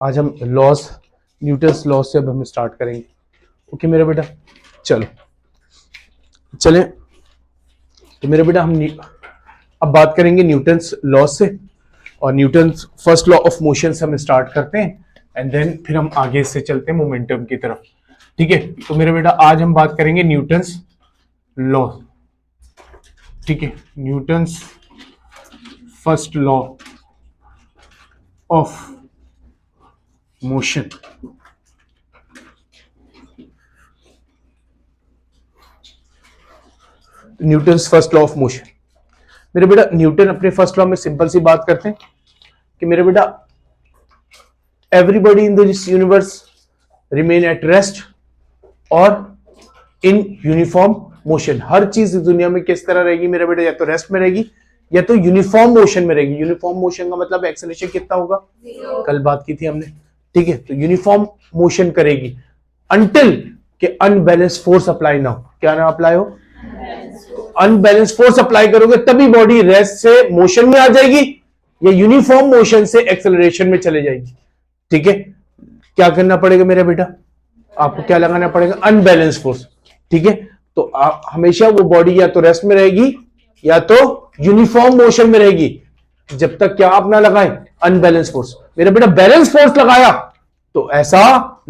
आज हम loss, Newton's law से अब हम स्टार्ट करेंगे। ओके मेरा बेटा, चलो चलें। तो मेरा बेटा हम अब बात करेंगे न्यूटन्स लॉ से, और Newton's first law of motion से हम स्टार्ट करते हैं एंड देन फिर हम आगे से चलते हैं मोमेंटम की तरफ। ठीक है, तो मेरा बेटा आज हम बात करेंगे न्यूटन्स लॉ। ठीक है, Newton's first law of motion. Newton's first law of motion. मेरे बेटा न्यूटन अपने फर्स्ट लॉ में सिंपल सी बात करते हैं कि मेरे बेटा everybody in this universe remain at rest और इन यूनिफॉर्म मोशन। हर चीज इस दुनिया में किस तरह रहेगी मेरे बेटा, या तो रेस्ट में रहेगी या तो यूनिफॉर्म मोशन में रहेगी। यूनिफॉर्म मोशन का मतलब एक्सेलरेशन कितना होगा, कल बात की थी हमने। ठीक है, तो यूनिफॉर्म मोशन करेगी अनटिल के अनबैलेंस फोर्स अप्लाई ना हो। क्या ना अप्लाई हो, अनबैलेंस फोर्स अप्लाई करोगे तभी बॉडी रेस्ट से मोशन में आ जाएगी या यूनिफॉर्म मोशन से एक्सेलरेशन में चले जाएगी। ठीक है, क्या करना पड़ेगा मेरा बेटा, आपको क्या लगाना पड़ेगा, अनबैलेंस फोर्स। ठीक है, तो हमेशा वो बॉडी या तो रेस्ट में रहेगी या तो यूनिफॉर्म मोशन में रहेगी जब तक क्या आप ना लगाएं, अनबैलेंस फोर्स। मेरा बेटा बैलेंस फोर्स लगाया तो ऐसा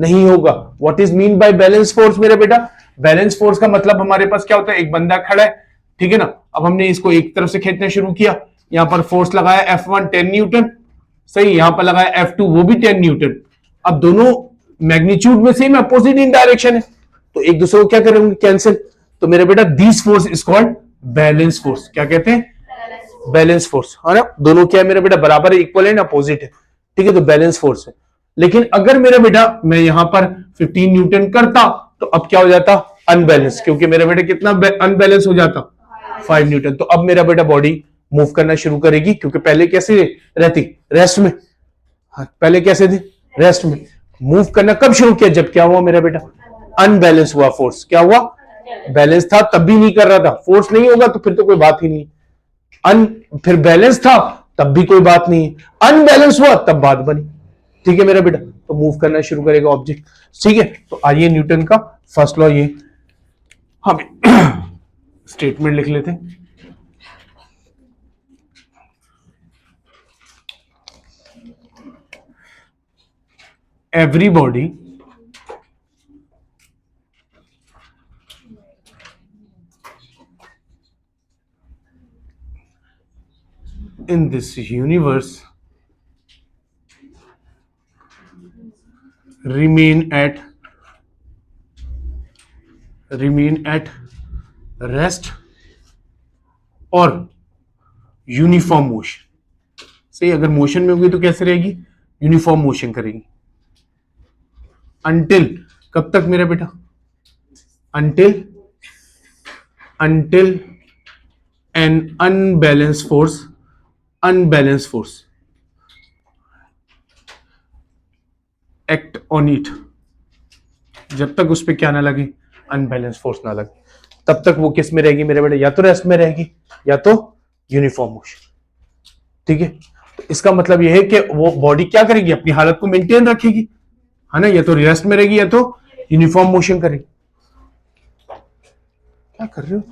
नहीं होगा। What is mean by balance force मेरा बेटा, बैलेंस फोर्स का मतलब हमारे पास क्या होता है, एक बंदा खड़ा है, ठीक है ना, अब हमने इसको एक तरफ से खींचना शुरू किया, यहां पर फोर्स लगाया F1 10 न्यूटन, सही, यहां पर लगाया F2 वो भी 10 न्यूटन। अब दोनों मैग्नीट्यूड में सेम, अपोजिट इन डायरेक्शन है, तो एक दूसरे को क्या करेंगे, कैंसिल। तो मेरे बेटा this force is called balance force. क्या कहते हैं, बैलेंस फोर्स, है ना। दोनों क्या है मेरा बेटा, बराबर है, इक्वल है ना, अपोजिट है। ठीक है, तो बैलेंस फोर्स है। लेकिन अगर मेरा बेटा मैं यहां पर 15 न्यूटन करता तो अब क्या हो जाता, अनबैलेंस, क्योंकि मेरा बेटा कितना अनबैलेंस हो जाता, 5 न्यूटन। तो अब मेरा बेटा बॉडी मूव करना शुरू करेगी, क्योंकि पहले कैसे रहती, रेस्ट में। हाँ, पहले कैसे थी, रेस्ट में। मूव करना कब शुरू किया, जब क्या हुआ मेरा बेटा, अनबैलेंस हुआ फोर्स। क्या हुआ, बैलेंस था तब भी नहीं कर रहा था, फोर्स नहीं होगा तो फिर तो कोई बात ही नहीं। फिर बैलेंस था तब भी कोई बात नहीं, अनबैलेंस हुआ तब बात बनी। ठीक है मेरा बेटा, तो मूव करना शुरू करेगा ऑब्जेक्ट। ठीक है, तो आइए न्यूटन का फर्स्ट लॉ, ये हम स्टेटमेंट लिख लेते हैं। Everybody in this universe remain at rest और यूनिफॉर्म मोशन। सही, अगर मोशन में होगी तो कैसे रहेगी, यूनिफॉर्म मोशन करेगी। अंटिल, कब तक मेरा बेटा, until an unbalance force act on it. जब तक उस पर क्या ना लगे, अनबैलेंस फोर्स ना लगे, तब तक वो किस में रहेगी मेरे बेटे, या तो रेस्ट में रहेगी या तो यूनिफॉर्म मोशन। ठीक है, तो इसका मतलब यह है कि वो बॉडी क्या करेगी, अपनी हालत को मेंटेन रखेगी, है ना, या तो रेस्ट में रहेगी या तो यूनिफॉर्म मोशन करेगी। क्या कर रहे हो,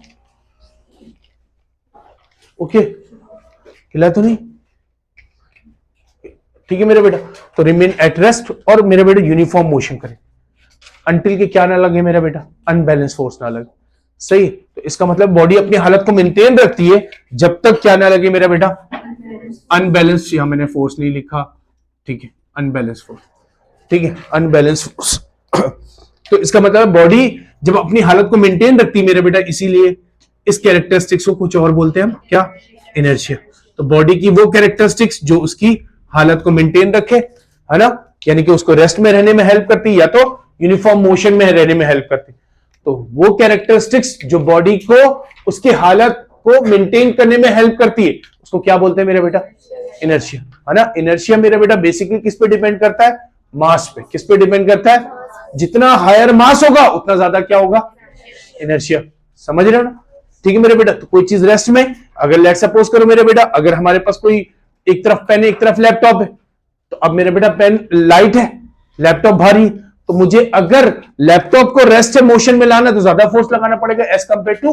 ओके, हिला तो नहीं। ठीक है मेरे बेटा, तो रिमेन एट रेस्ट और मेरे बेटे यूनिफॉर्म मोशन करें अंटिल के क्या ना लगे मेरा बेटा, अनबैलेंस फोर्स ना लगे। सही, तो इसका मतलब बॉडी अपनी हालत को मेंटेन रखती है जब तक क्या ना लगे मेरा बेटा, अनबैलेंस। यहां मैंने फोर्स नहीं लिखा, ठीक है, अनबैलेंस फोर्स। ठीक है, अनबैलेंस फोर्स। तो इसका मतलब बॉडी जब अपनी हालत को मेंटेन रखती है मेरे बेटा, इसीलिए इस कैरेक्टरिस्टिक्स को कुछ और बोलते हैं हम, क्या, इनर्शिया। तो बॉडी की वो कैरेक्टरिस्टिक्स जो उसकी हालत को मेंटेन रखे, है ना, यानी कि उसको रेस्ट में रहने में हेल्प करती या तो यूनिफॉर्म मोशन में रहने में हेल्प करती। तो वो कैरेक्टरिस्टिक्स जो बॉडी को उसकी हालत को मेंटेन करने में हेल्प करती है, उसको क्या बोलते हैं मेरा बेटा, इनर्शिया, है ना। इनर्शिया मेरा बेटा बेसिकली किस पे डिपेंड करता है, मास पे। किस पे डिपेंड करता है, जितना हायर मास होगा उतना ज्यादा क्या होगा, इनर्शिया। समझ रहे हो ना। ठीक है मेरे बेटा, तो कोई चीज रेस्ट में, अगर लेट सपोज करो मेरे बेटा, अगर हमारे पास कोई एक तरफ पेन है एक तरफ लैपटॉप है, तो अब मेरा बेटा पेन लाइट है, लैपटॉप भारी, तो मुझे अगर लैपटॉप को रेस्ट से मोशन में लाना तो ज्यादा फोर्स लगाना पड़ेगा एज कंपेयर टू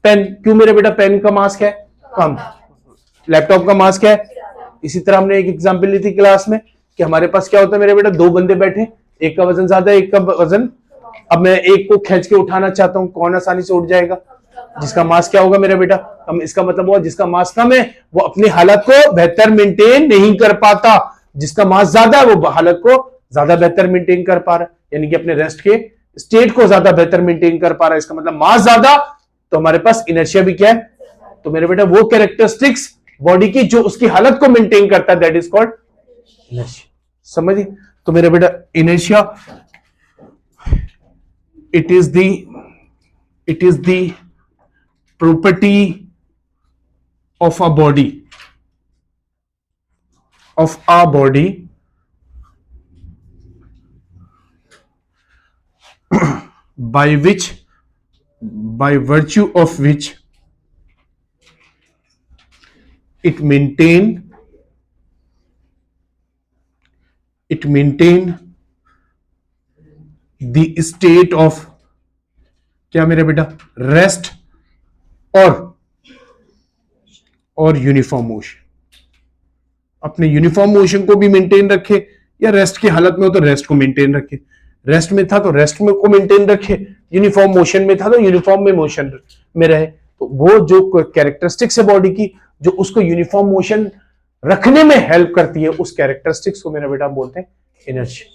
पेन। क्यों मेरे बेटा? पेन का मास क्या है? कम। लैपटॉप का मास क्या है? इसी तरह हमने एक एग्जांपल ली थी क्लास में कि हमारे पास क्या होता है मेरे बेटा, दो बंदे बैठे, एक का वजन ज्यादा है, एक का वजन, अब मैं एक को खींच के उठाना चाहता हूं, कौन आसानी से उठ जाएगा? जिसका मास क्या होगा मेरा बेटा? कम। इसका मतलब हुआ जिसका मास कम है वो अपनी हालत को बेहतर मेंटेन नहीं कर पाता, जिसका मास ज्यादा है वो हालत को ज्यादा बेहतर मेंटेन कर पा रहा है, यानी कि अपने रेस्ट के स्टेट को ज्यादा बेहतर मेंटेन कर पा रहा है। इसका मतलब मास ज्यादा तो हमारे पास इनर्शिया भी क्या है? तो मेरे बेटा वो कैरेक्टरिस्टिक्स बॉडी की जो उसकी हालत को मेंटेन करता है, दैट इज कॉल्ड इनर्शिया। समझिए? तो मेरे बेटा inertia it is the property of a body by virtue of which it maintain the state of क्या मेरे बेटा? रेस्ट और यूनिफॉर्म मोशन। अपने यूनिफॉर्म मोशन को भी मेंटेन रखे, या रेस्ट की हालत में हो तो रेस्ट को मेंटेन रखे, रेस्ट में था तो रेस्ट में को मेंटेन रखे, यूनिफॉर्म मोशन में था तो यूनिफॉर्म में मोशन में रहे। तो वो जो कैरेक्टरिस्टिक्स है बॉडी की जो उसको यूनिफॉर्म मोशन रखने में हेल्प करती है, उस कैरेक्टरिस्टिक्स को मेरा बेटा बोलते हैं इनर्शिया।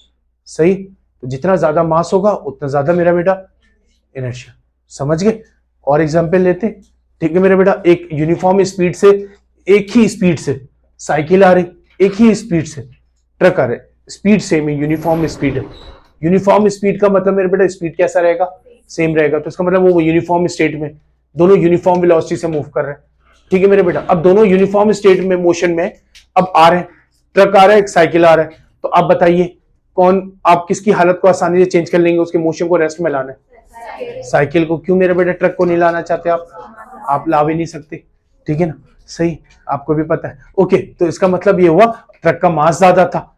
सही? तो जितना ज्यादा मास होगा उतना ज्यादा मेरा बेटा इनर्शिया। समझ गए? और एग्जांपल लेते हैं। ठीक है मेरे बेटा, एक यूनिफॉर्म स्पीड से, एक ही स्पीड से साइकिल आ रही, एक ही स्पीड से ट्रक आ रहे, स्पीड सेम है, यूनिफॉर्म स्पीड है। यूनिफॉर्म स्पीड का मतलब मेरे बेटा स्पीड कैसा रहेगा? सेम रहेगा। तो इसका मतलब वो यूनिफॉर्म स्टेट में दोनों यूनिफॉर्म वेलोसिटी से मूव कर रहे हैं। ठीक है मेरे बेटा, अब दोनों यूनिफॉर्म स्टेट में मोशन में अब आ रहे हैं, ट्रक आ रहा है, एक साइकिल आ रहा है। तो आप बताइए कौन, आप किसकी हालत को आसानी से चेंज कर लेंगे? उसके मोशन को रेस्ट में लाना है साइकिल को। क्यों मेरे बेटे? ट्रक को नहीं लाना चाहते आप ला भी नहीं सकते। ठीक है ना? सही, आपको भी पता है। ओके, तो इसका मतलब ये हुआ ट्रक का मास ज्यादा था,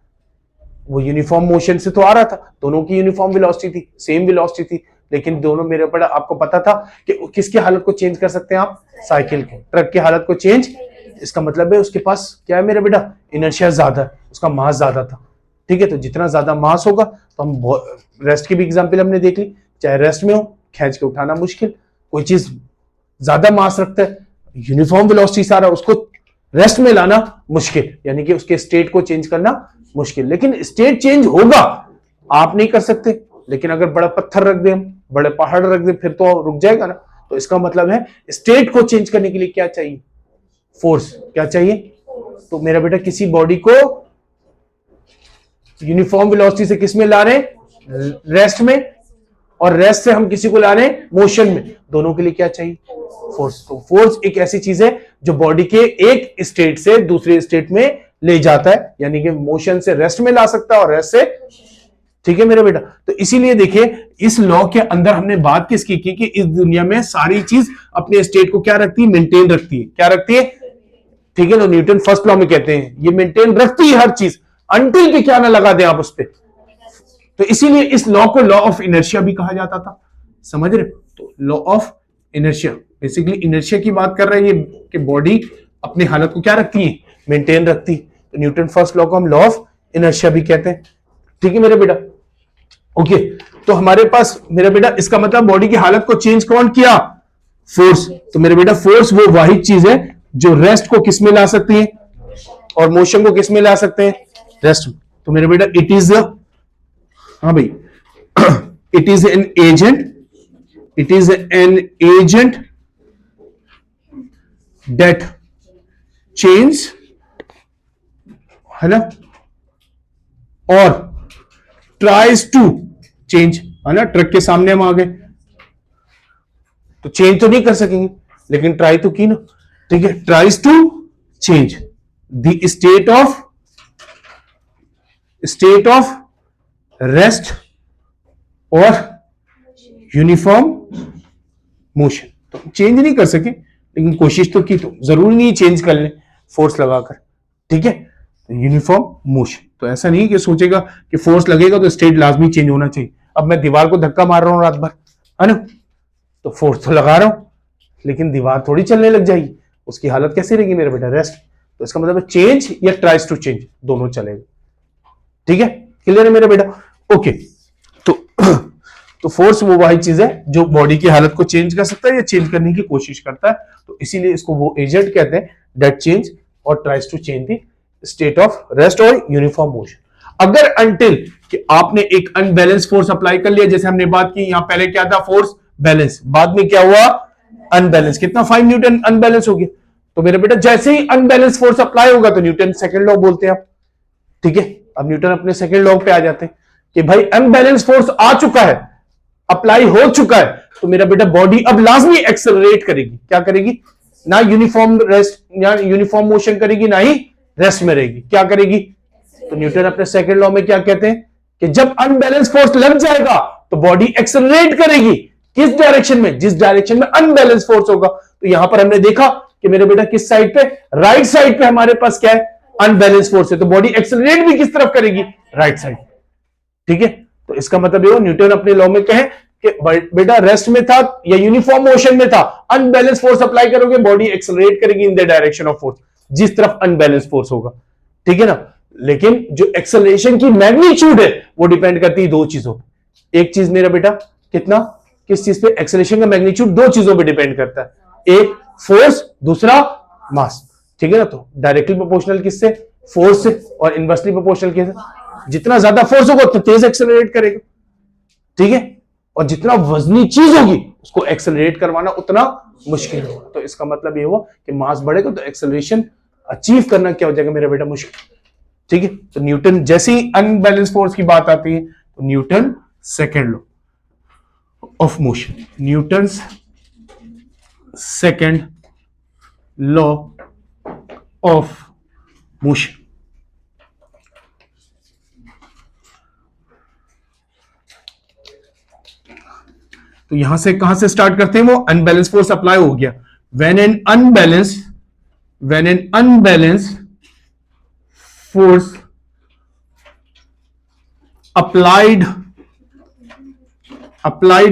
वो यूनिफॉर्म मोशन से तो आ रहा था, दोनों की यूनिफॉर्म वेलोसिटी थी, सेम वेलोसिटी थी, लेकिन दोनों मेरे बेटा आपको पता था कि किसकी हालत को चेंज कर सकते हैं आप? साइकिल के। ट्रक की हालत को चेंज, इसका मतलब है उसके पास क्या है मेरे बेटा? इनर्शिया ज्यादा है, उसका मास ज्यादा था। ठीक है, तो जितना ज्यादा मास होगा तो हम रेस्ट की भी एग्जांपल हमने देख ली, चाहे रेस्ट में हो खींच के उठाना मुश्किल, कोई चीज ज्यादा मास रखता है, यूनिफॉर्म वेलोसिटी सारा, उसको रेस्ट में लाना मुश्किल, यानी कि उसके स्टेट को चेंज करना मुश्किल। लेकिन स्टेट चेंज होगा, आप नहीं कर सकते, लेकिन अगर बड़ा पत्थर रख दे, हम बड़े पहाड़ रख दे, फिर तो रुक जाएगा ना। तो इसका मतलब है स्टेट को चेंज करने के लिए क्या चाहिए? फोर्स। क्या चाहिए? तो मेरा बेटा किसी बॉडी को यूनिफॉर्म वेलोसिटी से किस में ला रहे हैं? रेस्ट में, और रेस्ट से हम किसी को ला रहे हैं मोशन में। दोनों के लिए क्या चाहिए? फोर्स। तो फोर्स एक ऐसी चीज है जो बॉडी के एक स्टेट से दूसरे स्टेट में ले जाता है, यानी कि मोशन से रेस्ट में ला सकता है और रेस्ट से। ठीक है मेरे बेटा, तो इसीलिए देखिए इस लॉ के अंदर हमने बात किसकी की कि इस दुनिया में सारी चीज अपने स्टेट को क्या रखती है? मेंटेन रखती है। क्या रखती है? ठीक है, तो न्यूटन फर्स्ट लॉ में कहते हैं ये मेंटेन रखती है हर चीज, अनटिल कि क्या ना लगा दें आप उस पर। तो इसीलिए इस लॉ को लॉ ऑफ इनर्शिया भी कहा जाता था। समझ रहे? तो law of inertia basically inertia की बात कर रहे हैं कि बॉडी अपनी हालत को क्या रखती है? मेंटेन रखती। तो न्यूटन फर्स्ट लॉ को हम लॉ ऑफ इनर्शिया भी कहते हैं। ठीक है मेरे बेटा, ओके। तो हमारे पास मेरा बेटा इसका मतलब बॉडी की हालत को चेंज कौन किया? फोर्स। तो मेरे बेटा फोर्स वो वाहिद चीज है जो रेस्ट को किस में ला सकती है और मोशन को किस में ला सकते हैं? रेस्ट में। तो मेरे बेटा इट इज, हाँ भाई, it is an agent that change, है ना, और ट्राइज टू चेंज, है ना। ट्रक के सामने हम आ गए तो चेंज तो नहीं कर सकेंगे, लेकिन ट्राई तो की ना। ठीक है, tries to change the state of rest और यूनिफॉर्म मोशन। तो चेंज नहीं कर सके, लेकिन कोशिश तो की, तो जरूरी नहीं चेंज कर ले फोर्स लगाकर। ठीक है, यूनिफॉर्म मोशन। तो ऐसा नहीं कि सोचेगा कि फोर्स लगेगा तो स्टेट लाजमी चेंज होना चाहिए। अब मैं दीवार को धक्का मार रहा हूं रात भर, है ना, तो फोर्स तो लगा रहा हूं, लेकिन दीवार थोड़ी चलने लग जाएगी, उसकी हालत कैसी रहेगी मेरे बेटा, रेस्ट। तो इसका मतलब चेंज या ट्राइज टू चेंज, दोनों चलेगा। ठीक है, क्लियर है मेरा बेटा? ओके। तो फोर्स वो वही चीज है जो बॉडी की हालत को चेंज कर सकता है या चेंज करने की कोशिश करता है, तो इसीलिए इसको वो एजेंट कहते हैं दैट चेंज और tries to change the state of rest और यूनिफॉर्म मोशन। अगर अनटिल कि आपने एक अनबैलेंस फोर्स अप्लाई कर लिया, जैसे हमने बात की, यहां पहले क्या था, फोर्स बैलेंस, बाद में क्या हुआ, अनबैलेंस, कितना 5 न्यूटन अनबैलेंस हो गया। तो मेरे बेटा जैसे ही अनबैलेंस फोर्स अप्लाई होगा तो न्यूटन सेकंड लॉ बोलते हैं आप। ठीक है, अब न्यूटन अपने सेकंड लॉ पे आ जाते हैं कि भाई अनबैलेंस फोर्स आ चुका है, अप्लाई हो चुका है, तो मेरा बेटा बॉडी अब लाजमी एक्सेलरेट करेगी। क्या करेगी? ना यूनिफॉर्म रेस्ट या यूनिफॉर्म मोशन करेगी, ना ही रेस्ट में रहेगी। क्या करेगी? तो न्यूटन अपने सेकंड लॉ में क्या कहते हैं कि जब अनबैलेंस फोर्स लग जाएगा तो बॉडी एक्सेलरेट करेगी। किस डायरेक्शन में? जिस डायरेक्शन में अनबैलेंस फोर्स होगा। तो यहां पर हमने देखा कि मेरे बेटा किस साइड पे, राइट साइड पे हमारे पास क्या है, अनबैलेंस फोर्स है, तो बॉडी एक्सेलरेट भी किस तरफ करेगी, राइट साइड। ठीक है, तो इसका मतलब ये न्यूटन अपने लॉ में कहे कि बेटा रेस्ट में था या यूनिफॉर्म मोशन में था, अनबैलेंस फोर्स अप्लाई करोगे बॉडी एक्सेलरेट करेगी in the direction of force, जिस तरफ अनबैलेंस फोर्स होगा। ठीक है ना, लेकिन जो एक्सेलरेशन की मैग्नीट्यूड है वो डिपेंड करती है दो चीजों पे। एक चीज मेरा बेटा कितना, किस चीज पे? एक्सेलरेशन का मैग्नीट्यूड दो चीजों पे डिपेंड करता है, एक फोर्स, दूसरा मास। ठीक है ना, तो डायरेक्टली प्रोपोर्शनल किससे? फोर्स से, और इनवर्सली प्रोपोर्शनल किससे? जितना ज्यादा फोर्स होगा उतना तेज एक्सेलरेट करेगा। ठीक है, और जितना वजनी चीज होगी उसको एक्सेलरेट करवाना उतना मुश्किल होगा। तो इसका मतलब ये हुआ कि मास बढ़ेगा तो एक्सेलरेशन अचीव करना क्या हो जाएगा मेरा बेटा, मुश्किल। ठीक है, तो न्यूटन जैसे ही अनबैलेंस फोर्स की बात आती है तो Newton second law of motion, Newton's second law of motion. तो यहां से कहां से स्टार्ट करते हैं? वो अनबैलेंस फोर्स अप्लाई हो गया, when an unbalance force applied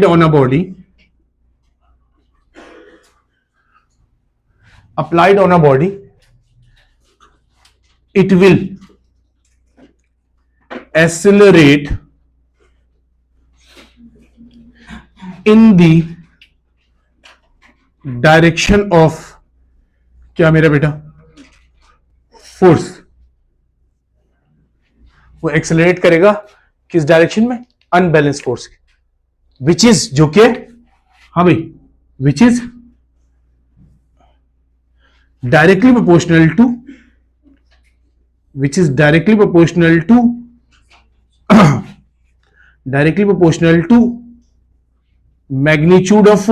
on a body, it will accelerate in the direction of क्या मेरा बेटा, फोर्स। वो एक्सेलरेट करेगा किस डायरेक्शन में? अनबैलेंस फोर्स के, विच इज, जो कि, हाँ भाई, which is directly proportional to magnitude of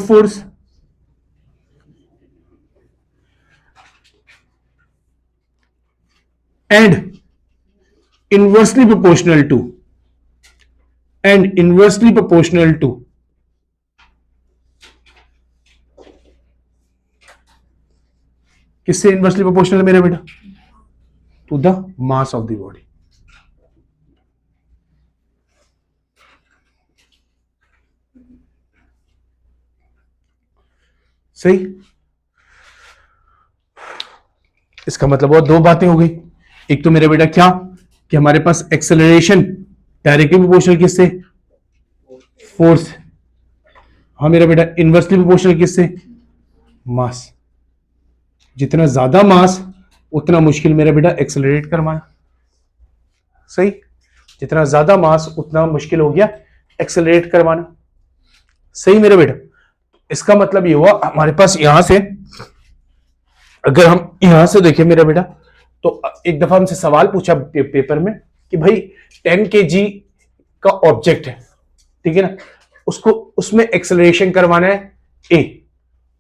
force, and inversely proportional to किससे इनवर्सली प्रोपोर्शनल है मेरा बेटा? To the mass of the body. सही, इसका मतलब वो दो बातें हो गई। एक तो मेरे बेटा क्या कि हमारे पास एक्सेलरेशन डायरेक्टली प्रोपोर्शनल किससे? फोर्स। हाँ मेरा बेटा, इनवर्सली प्रोपोर्शनल किससे? मास। जितना ज्यादा मास उतना मुश्किल मेरा बेटा एक्सेलरेट करवाना। सही, जितना ज्यादा मास उतना मुश्किल हो गया एक्सेलरेट करवाना। सही मेरा बेटा, इसका मतलब ये हुआ हमारे पास यहां से, अगर हम यहां से देखें मेरा बेटा, तो एक दफा हमसे सवाल पूछा पेपर में कि भाई 10 kg का ऑब्जेक्ट है, ठीक है ना, उसको उसमें एक्सेलरेशन करवाना है ए,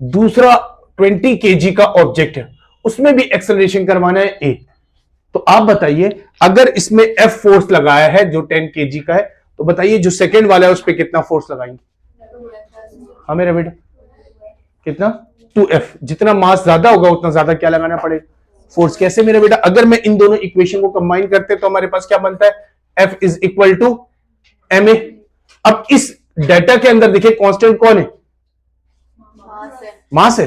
दूसरा 20 kg का ऑब्जेक्ट है उसमें भी एक्सेलरेशन करवाना है ए। तो आप बताइए अगर इसमें एफ फोर्स लगाया है जो 10 kg का है, तो बताइए जो सेकंड वाला है उस पर कितना फोर्स लगाएंगे? हाँ मेरा बेटा, कितना 2F। जितना मास ज्यादा होगा उतना ज्यादा क्या लगाना पड़ेगा, फोर्स। कैसे मेरे बेटा, अगर मैं इन दोनों इक्वेशन को कंबाइन करते तो हमारे पास क्या बनता है, F is equal to ma। अब इस डेटा के अंदर देखिए कांस्टेंट कौन है, मास है।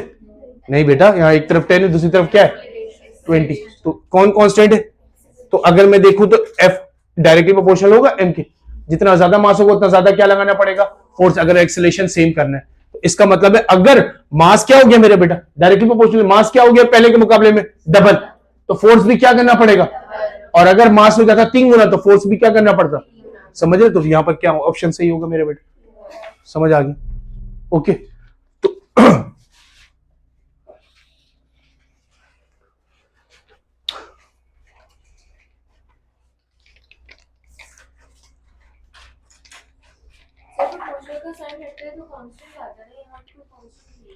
नहीं बेटा, यहां एक तरफ 10 है, दूसरी तरफ क्या है 20। तो कौन कांस्टेंट है, तो अगर मैं देखूं तो F डायरेक्टली प्रोपोर्शनल होगा m के। जितना ज्यादा मास होगा उतना ज्यादा क्या लगाना पड़ेगा, फोर्स, अगर एक्सेलरेशन सेम करना है। तो इसका मतलब है अगर मास क्या हो गया मेरे बेटा, डायरेक्टली प्रोपोर्शनल मास क्या हो गया पहले के मुकाबले में डबल, तो फोर्स भी क्या करना पड़ेगा। और अगर मास हो जाता 3 गुना तो फोर्स भी क्या करना पड़ता, समझ रहे। तो यहां पर क्या ऑप्शन सही होगा मेरे बेटा, समझ आ गया। ओके, तो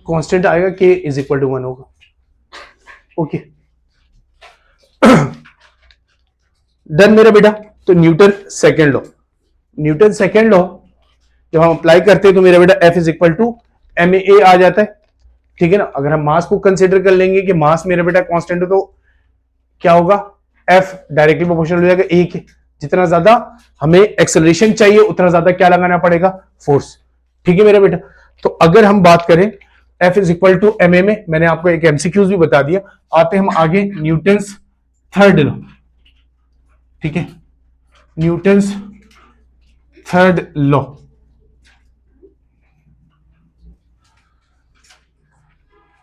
कांस्टेंट आएगा, k इज इक्वल टू 1 होगा। ओके, डन मेरा बेटा। तो Newton second law, Newton second law जब हम अप्लाई करते हैं तो मेरा बेटा F is equal to ma आ जाता है, ठीक है ना। अगर हम मास को कंसीडर कर लेंगे कि मास मेरा बेटा कांस्टेंट है तो क्या होगा, F डायरेक्टली प्रोपोर्शनल हो जाएगा a के। जितना ज्यादा हमें एक्सेलरेशन चाहिए उतना ज्यादा क्या लगाना पड़ेगा, फोर्स, ठीक है मेरा बेटा। तो अगर हम बात करें F is equal to ma में, मैंने आपको एक एमसीक्यूज भी बता दिया। आते हम आगे न्यूटन्स थर्ड लॉ, ठीक है, Newton's third law.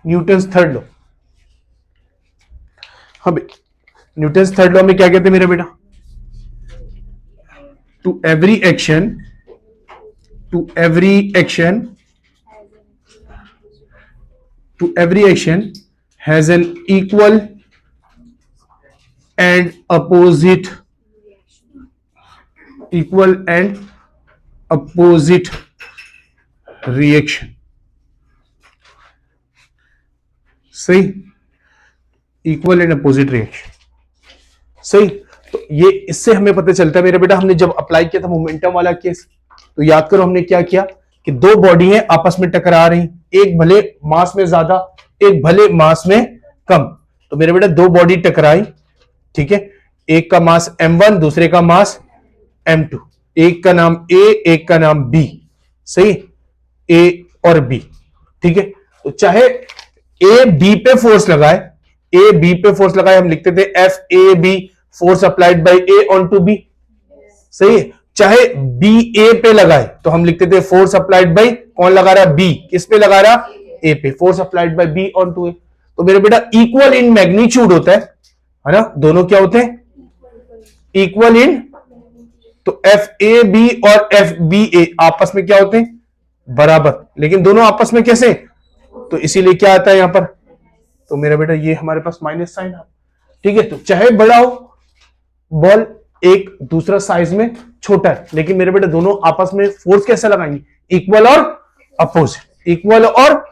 Newton's third law, हाँ भाई, न्यूटन्स थर्ड लॉ में क्या कहते हैं मेरा बेटा, to every action has an equal and opposite reaction. सही, इक्वल एंड अपोजिट रिएक्शन, सही। तो ये इससे हमें पता चलता है मेरे बेटा, हमने जब अप्लाई किया था मोमेंटम वाला केस, तो याद करो हमने क्या किया कि दो बॉडी है आपस में टकरा रही, एक भले मास में ज्यादा एक भले मास में कम। तो मेरे बेटा दो बॉडी टकराई, ठीक है, एक का मास m1 दूसरे का मास m2, एक का नाम a एक का नाम b, सही, a और b, ठीक है। तो चाहे a b पे फोर्स लगाए, हम लिखते थे F A B, force applied by a on to b, सही है। चाहे b a पे लगाए तो हम लिखते थे फोर्स अप्लाइड बाय, कौन लगा रहा, b, किस पे लगा रहा, a पे, force applied by b on to a। तो मेरे बेटा इक्वल इन मैग्नीट्यूड होता है ना, दोनों क्या होते हैं, इक्वल इन। तो एफ ए बी और एफ बी ए आपस में क्या होते हैं, बराबर, लेकिन दोनों आपस में कैसे, तो इसीलिए क्या आता है यहां पर, तो मेरा बेटा ये हमारे पास माइनस साइन है, ठीक है। तो चाहे बड़ा हो बॉल, एक दूसरा साइज में छोटा है, लेकिन मेरे बेटा दोनों आपस में फोर्स कैसे लगाएंगे, इक्वल और अपोजिट, इक्वल और,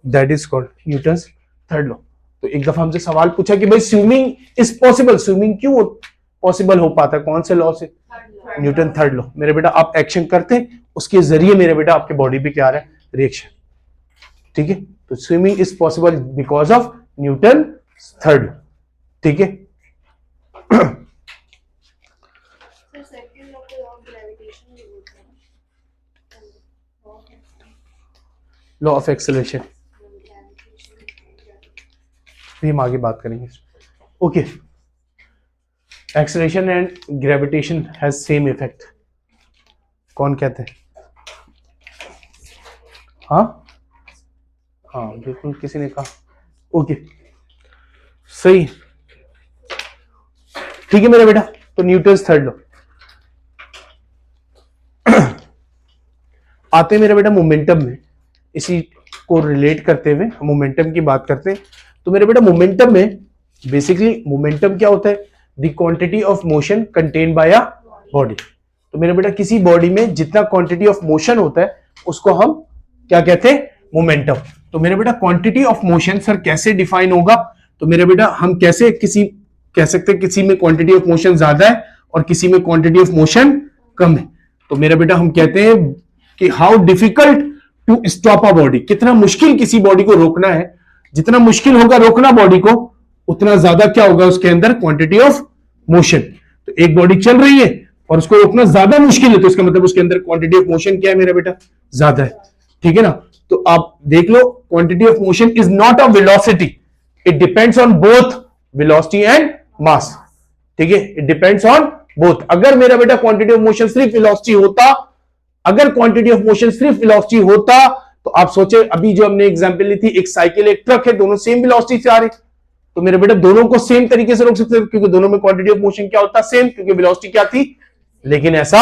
that is called Newton's third law. तो एक दफा हमसे सवाल पूछा कि भाई स्विमिंग इज पॉसिबल, स्विमिंग क्यों पॉसिबल हो पाता है, कौन से लॉ से, न्यूटन थर्ड लॉ। मेरे बेटा आप एक्शन करते हैं उसके जरिए मेरे बेटा आपके बॉडी पे क्या आ रहा है, रिएक्शन, ठीक है। तो swimming is possible because of Newton third law, ठीक है। लॉ ऑफ एक्सेलरेशन भी हम आगे बात करेंगे। Okay, acceleration and gravitation has same effect, कौन कहते हैं, हाँ बिल्कुल किसी ने कहा, ओके, सही, ठीक है मेरा बेटा। तो न्यूटन्स थर्ड लॉ आते हैं मेरा बेटा मोमेंटम में, इसी को रिलेट करते हुए हम मोमेंटम की बात करते हैं। तो मेरे बेटा मोमेंटम में बेसिकली मोमेंटम क्या होता है, the quantity of motion contain by a body. तो मेरे बेटा किसी बॉडी में जितना क्वांटिटी ऑफ मोशन होता है उसको हम क्या कहते हैं, मोमेंटम। तो मेरे बेटा क्वांटिटी ऑफ मोशन सर कैसे डिफाइन होगा, तो मेरे बेटा हम कैसे कह सकते हैं किसी में क्वांटिटी ऑफ मोशन ज्यादा है और किसी में क्वांटिटी ऑफ मोशन कम है। तो मेरा बेटा हम कहते हैं कि how difficult to stop a body, कितना मुश्किल किसी बॉडी को रोकना है, जितना मुश्किल होगा रोकना बॉडी को, उतना ज्यादा क्या होगा उसके अंदर क्वांटिटी ऑफ मोशन। तो एक बॉडी चल रही है और उसको रोकना ज्यादा मुश्किल है, तो इसका मतलब उसके अंदर क्वांटिटी ऑफ मोशन क्या है मेरा बेटा, ज्यादा है। ठीक है ना, तो आप देख लो quantity of motion is not a velocity, it depends on both velocity and mass. ठीक है, इट डिपेंड्स ऑन बोथ। अगर मेरा बेटा क्वांटिटी ऑफ मोशन सिर्फ वेलोसिटी होता, अगर क्वांटिटी ऑफ मोशन सिर्फ वेलोसिटी होता, तो आप सोचे अभी जो हमने एग्जांपल ली थी, एक साइकिल एक ट्रक है, दोनों सेम वेलोसिटी से आ रहे, तो मेरे बेटा दोनों को सेम तरीके से रोक सकते हैं, क्योंकि दोनों में क्वांटिटी ऑफ मोशन क्या होता है, सेम, क्योंकि वेलोसिटी क्या थी। लेकिन ऐसा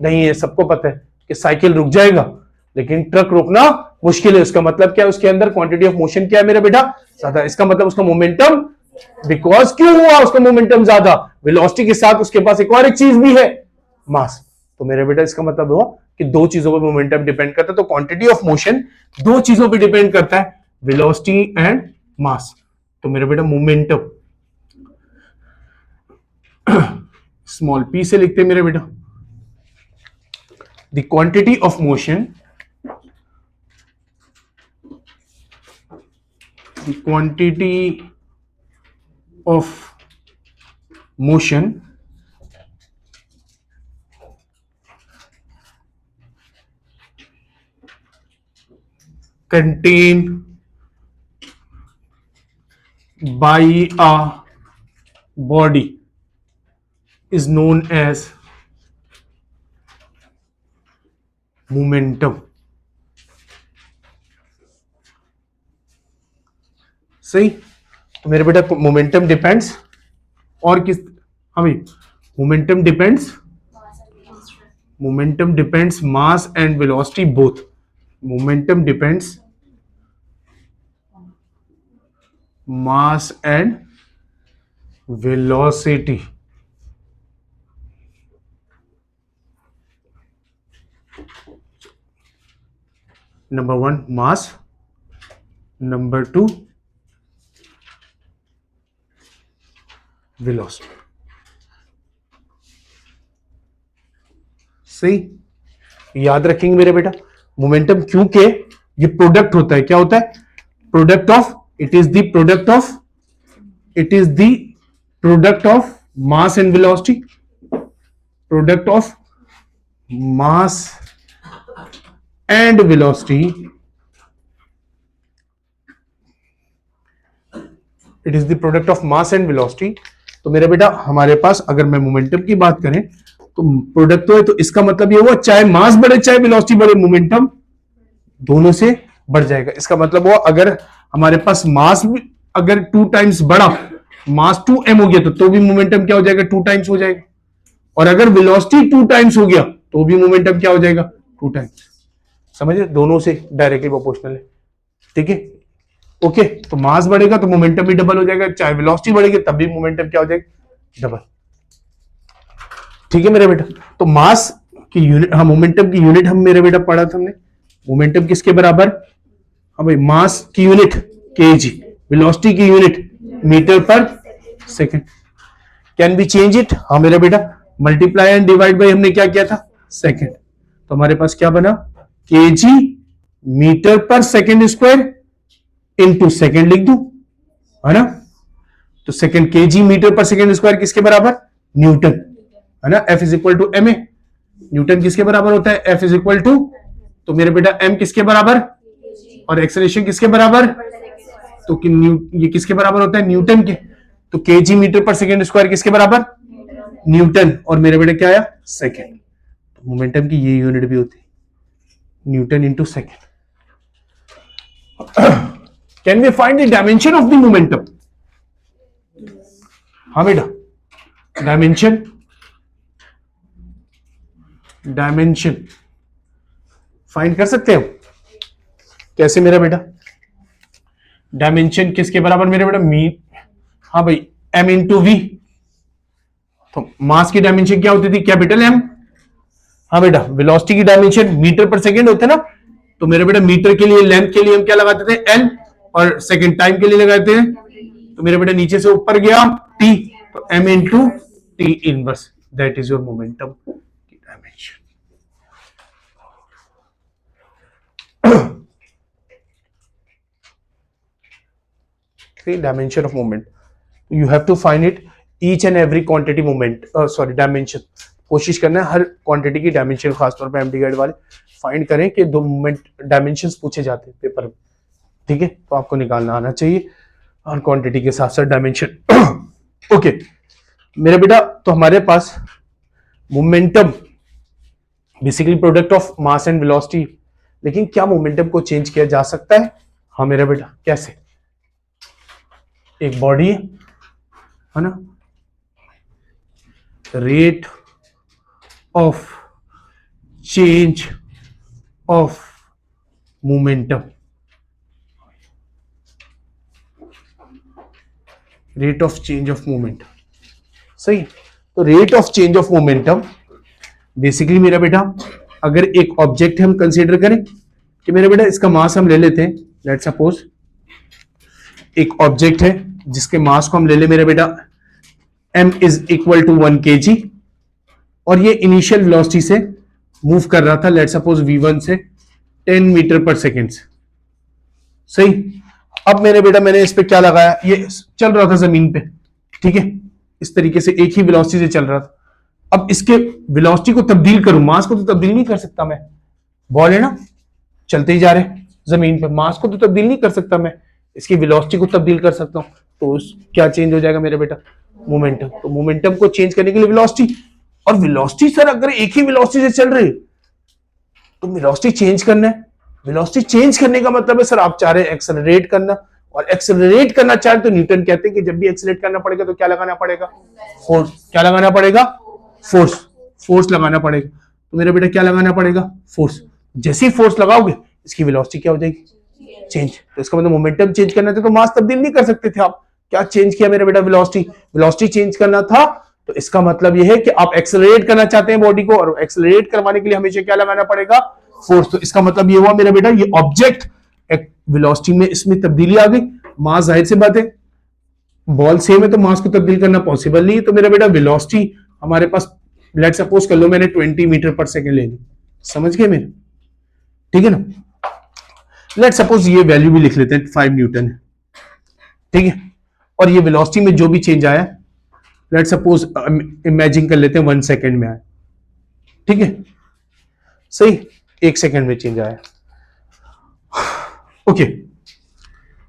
नहीं है, सबको पता है कि साइकिल रुक जाएगा लेकिन ट्रक रोकना मुश्किल है। उसका मतलब क्या है, उसके अंदर क्वांटिटी ऑफ मोशन क्या है मेरा बेटा, ज्यादा। इसका मतलब उसका मोमेंटम, बिकॉज क्यों हुआ उसका मोमेंटम ज्यादा, वेलोसिटी के साथ उसके पास एक और एक चीज भी है, मास। तो मेरे बेटा इसका मतलब हुआ कि दो चीजों पर मोमेंटम डिपेंड करता है। तो क्वांटिटी ऑफ मोशन दो चीजों पर डिपेंड करता है, वेलोसिटी एंड मास। तो मेरे बेटा मोमेंटम स्मॉल p से लिखते हैं मेरे बेटा, the quantity of motion, the quantity of motion contained by a body is known as momentum। सही। तो मेरे बेटा मोमेंटम डिपेंड्स और किस, हाँ भाई, momentum depends mass and velocity both. Momentum depends mass and velocity. Number one mass, number two velocity. सही, याद रखेंगे मेरे बेटा। मोमेंटम क्योंकि ये प्रोडक्ट होता है, क्या होता है, product of, it is the product of mass and velocity, product of mass and velocity, it is the product of mass and velocity. तो मेरा बेटा हमारे पास अगर मैं मोमेंटम की बात करें तो प्रोडक्ट तो है, तो इसका मतलब ये हुआ चाहे मास बढ़े चाहे वेलोसिटी बढ़े, मोमेंटम दोनों से बढ़ जाएगा। इसका मतलब हुआ अगर हमारे पास मास अगर 2 टाइम्स बढ़ा, मास 2m हो गया तो भी मोमेंटम क्या हो जाएगा, 2 टाइम्स हो जाएगा। और अगर वेलोसिटी 2 टाइम्स हो गया तो भी मोमेंटम क्या हो जाएगा, 2 टाइम्स। समझे, दोनों से डायरेक्टली प्रोपोर्शनल है। ठीक है, ओके। तो मास बढ़ेगा तो मोमेंटम भी डबल हो जाएगा, चाहे वेलोसिटी बढ़ेगी तब भी मोमेंटम क्या हो जाएगा, डबल। ठीक है मेरे बेटा। तो मास की यूनिट, हाँ मोमेंटम की यूनिट हम मेरे बेटा पढ़ा था हमने, मोमेंटम किसके बराबर, हाँ भाई मास की यूनिट केजी, वेलोसिटी की unit metre per second. Can be change it, हाँ मेरा बेटा, मल्टीप्लाई एंड डिवाइड बाय हमने क्या किया था, सेकंड। तो हमारे पास क्या बना, KG meter per second square into second लिख दूं, है ना। तो second KG meter per second square किसके बराबर, न्यूटन, है ना। F is equal to M A, Newton किसके बराबर होता है, F इज इक्वल टू, तो मेरे बेटा m किसके बराबर और एक्सेलरेशन किसके बराबर, तो ये किसके बराबर होता है, न्यूटन के। तो KG meter per second square किसके बराबर, न्यूटन, और मेरे बेटा क्या आया, सेकंड। तो मोमेंटम की ये यूनिट भी होती है, Newton into second. Can we find the dimension of the momentum, हाँ बेटा, डायमेंशन फाइंड कर सकते हैं कैसे मेरा बेटा, डायमेंशन किसके बराबर मेरे बेटा, हाँ भाई m इंटू वी। तो मास की डायमेंशन क्या होती थी, कैपिटल M, हाँ बेटा। वेलोसिटी की डायमेंशन मीटर पर सेकंड होते ना, तो मेरे बेटा मीटर के लिए, लेंथ के लिए हम क्या लगाते थे, L, और सेकंड टाइम के लिए लगाते हैं, तो मेरे बेटा नीचे से ऊपर गया T, तो m into T inverse, that is your momentum की dimension. Dimension of moment, you have to find it each and every quantity moment, sorry dimension, कोशिश करना है हर क्वांटिटी की डायमेंशन, खासतौर पे एमडी गाइड वाले फाइंड करें कि दो मोमेंट डायमेंशंस पूछे जाते हैं पेपर में, ठीक है, तो आपको निकालना आना चाहिए हर क्वांटिटी के साथ साथ डायमेंशन। ओके मेरे बेटा, तो हमारे पास momentum basically product of mass and velocity, लेकिन क्या मोमेंटम को चेंज किया जा सकता है? हाँ मेरा बेटा, कैसे? एक बॉडी है ना, rate of change of momentum, rate of change of momentum, सही। तो rate of change of momentum basically मेरा बेटा, अगर एक ऑब्जेक्ट हम कंसीडर करें कि मेरा बेटा इसका मास हम ले लेते हैं, लेट्स सपोज एक ऑब्जेक्ट है जिसके मास को हम ले ले मेरा बेटा m is equal to 1 kg, और ये इनिशियल वेलोसिटी से मूव कर रहा था, लेट्स सपोज v1 से 10 मीटर पर सेकेंड से, सही। अब मेरे बेटा मैंने इस पे क्या लगाया, ये चल रहा था जमीन पे, ठीक है, इस तरीके से एक ही वेलोसिटी से चल रहा था। अब इसके वेलोसिटी को तब्दील करूं, मास को तो तब्दील नहीं कर सकता मैं, बॉल है ना, चलते ही जा रहे जमीन पे, मास को तो तब्दील नहीं कर सकता मैं, इसकी वेलोसिटी को तब्दील कर सकता हूं, तो क्या चेंज हो जाएगा मेरे बेटा? मोमेंटम। तो मोमेंटम को चेंज करने के लिए वेलोसिटी, और वेलोसिटी सर अगर एक ही वेलोसिटी से चल रही तो वेलोसिटी चेंज करना है, वेलोसिटी चेंज करने का मतलब है सर आप चाह रहे हैं एक्सेलरेट करना, और एक्सेलरेट करना चाहे तो न्यूटन कहते हैं कि जब भी एक्सेलरेट करना पड़ेगा तो क्या लगाना पड़ेगा? फोर्स। क्या लगाना पड़ेगा? फोर्स। फोर्स लगाना पड़ेगा। तो मेरा बेटा क्या लगाना पड़ेगा? फोर्स। जैसे ही फोर्स लगाओगे इसकी वेलोसिटी क्या हो जाएगी? चेंज। तो इसका मतलब मोमेंटम चेंज करना था तो मास तब्दील नहीं कर सकते थे आप, क्या चेंज किया मेरा बेटा? वेलोसिटी। वेलोसिटी चेंज करना था तो इसका मतलब यह है कि आप एक्सेलरेट करना चाहते हैं बॉडी को, और एक्सेलरेट करवाने के लिए हमेशा क्या लगाना पड़ेगा? फोर्स। तो इसका मतलब ये हुआ मेरा बेटा, ये ऑब्जेक्ट एक वेलोसिटी में इसमें तब्दीली आ गई, मास जाहिर सी बात है बॉल सेम है तो मास को तब्दील करना पॉसिबल नहीं है, तो मेरा बेटा वेलोसिटी हमारे पास, लेट सपोज कर लो मैंने 20 मीटर पर सेकेंड ले ली, समझ गए मेरे, ठीक है ना। लेट सपोज ये वैल्यू भी लिख लेते हैं 5 न्यूटन है, ठीक है, और ये वेलोसिटी में जो भी चेंज आया, लेट सपोज इमेजिन कर लेते हैं 1 सेकेंड में आया, ठीक है, सही, 1 सेकेंड में चेंज आया। ओके,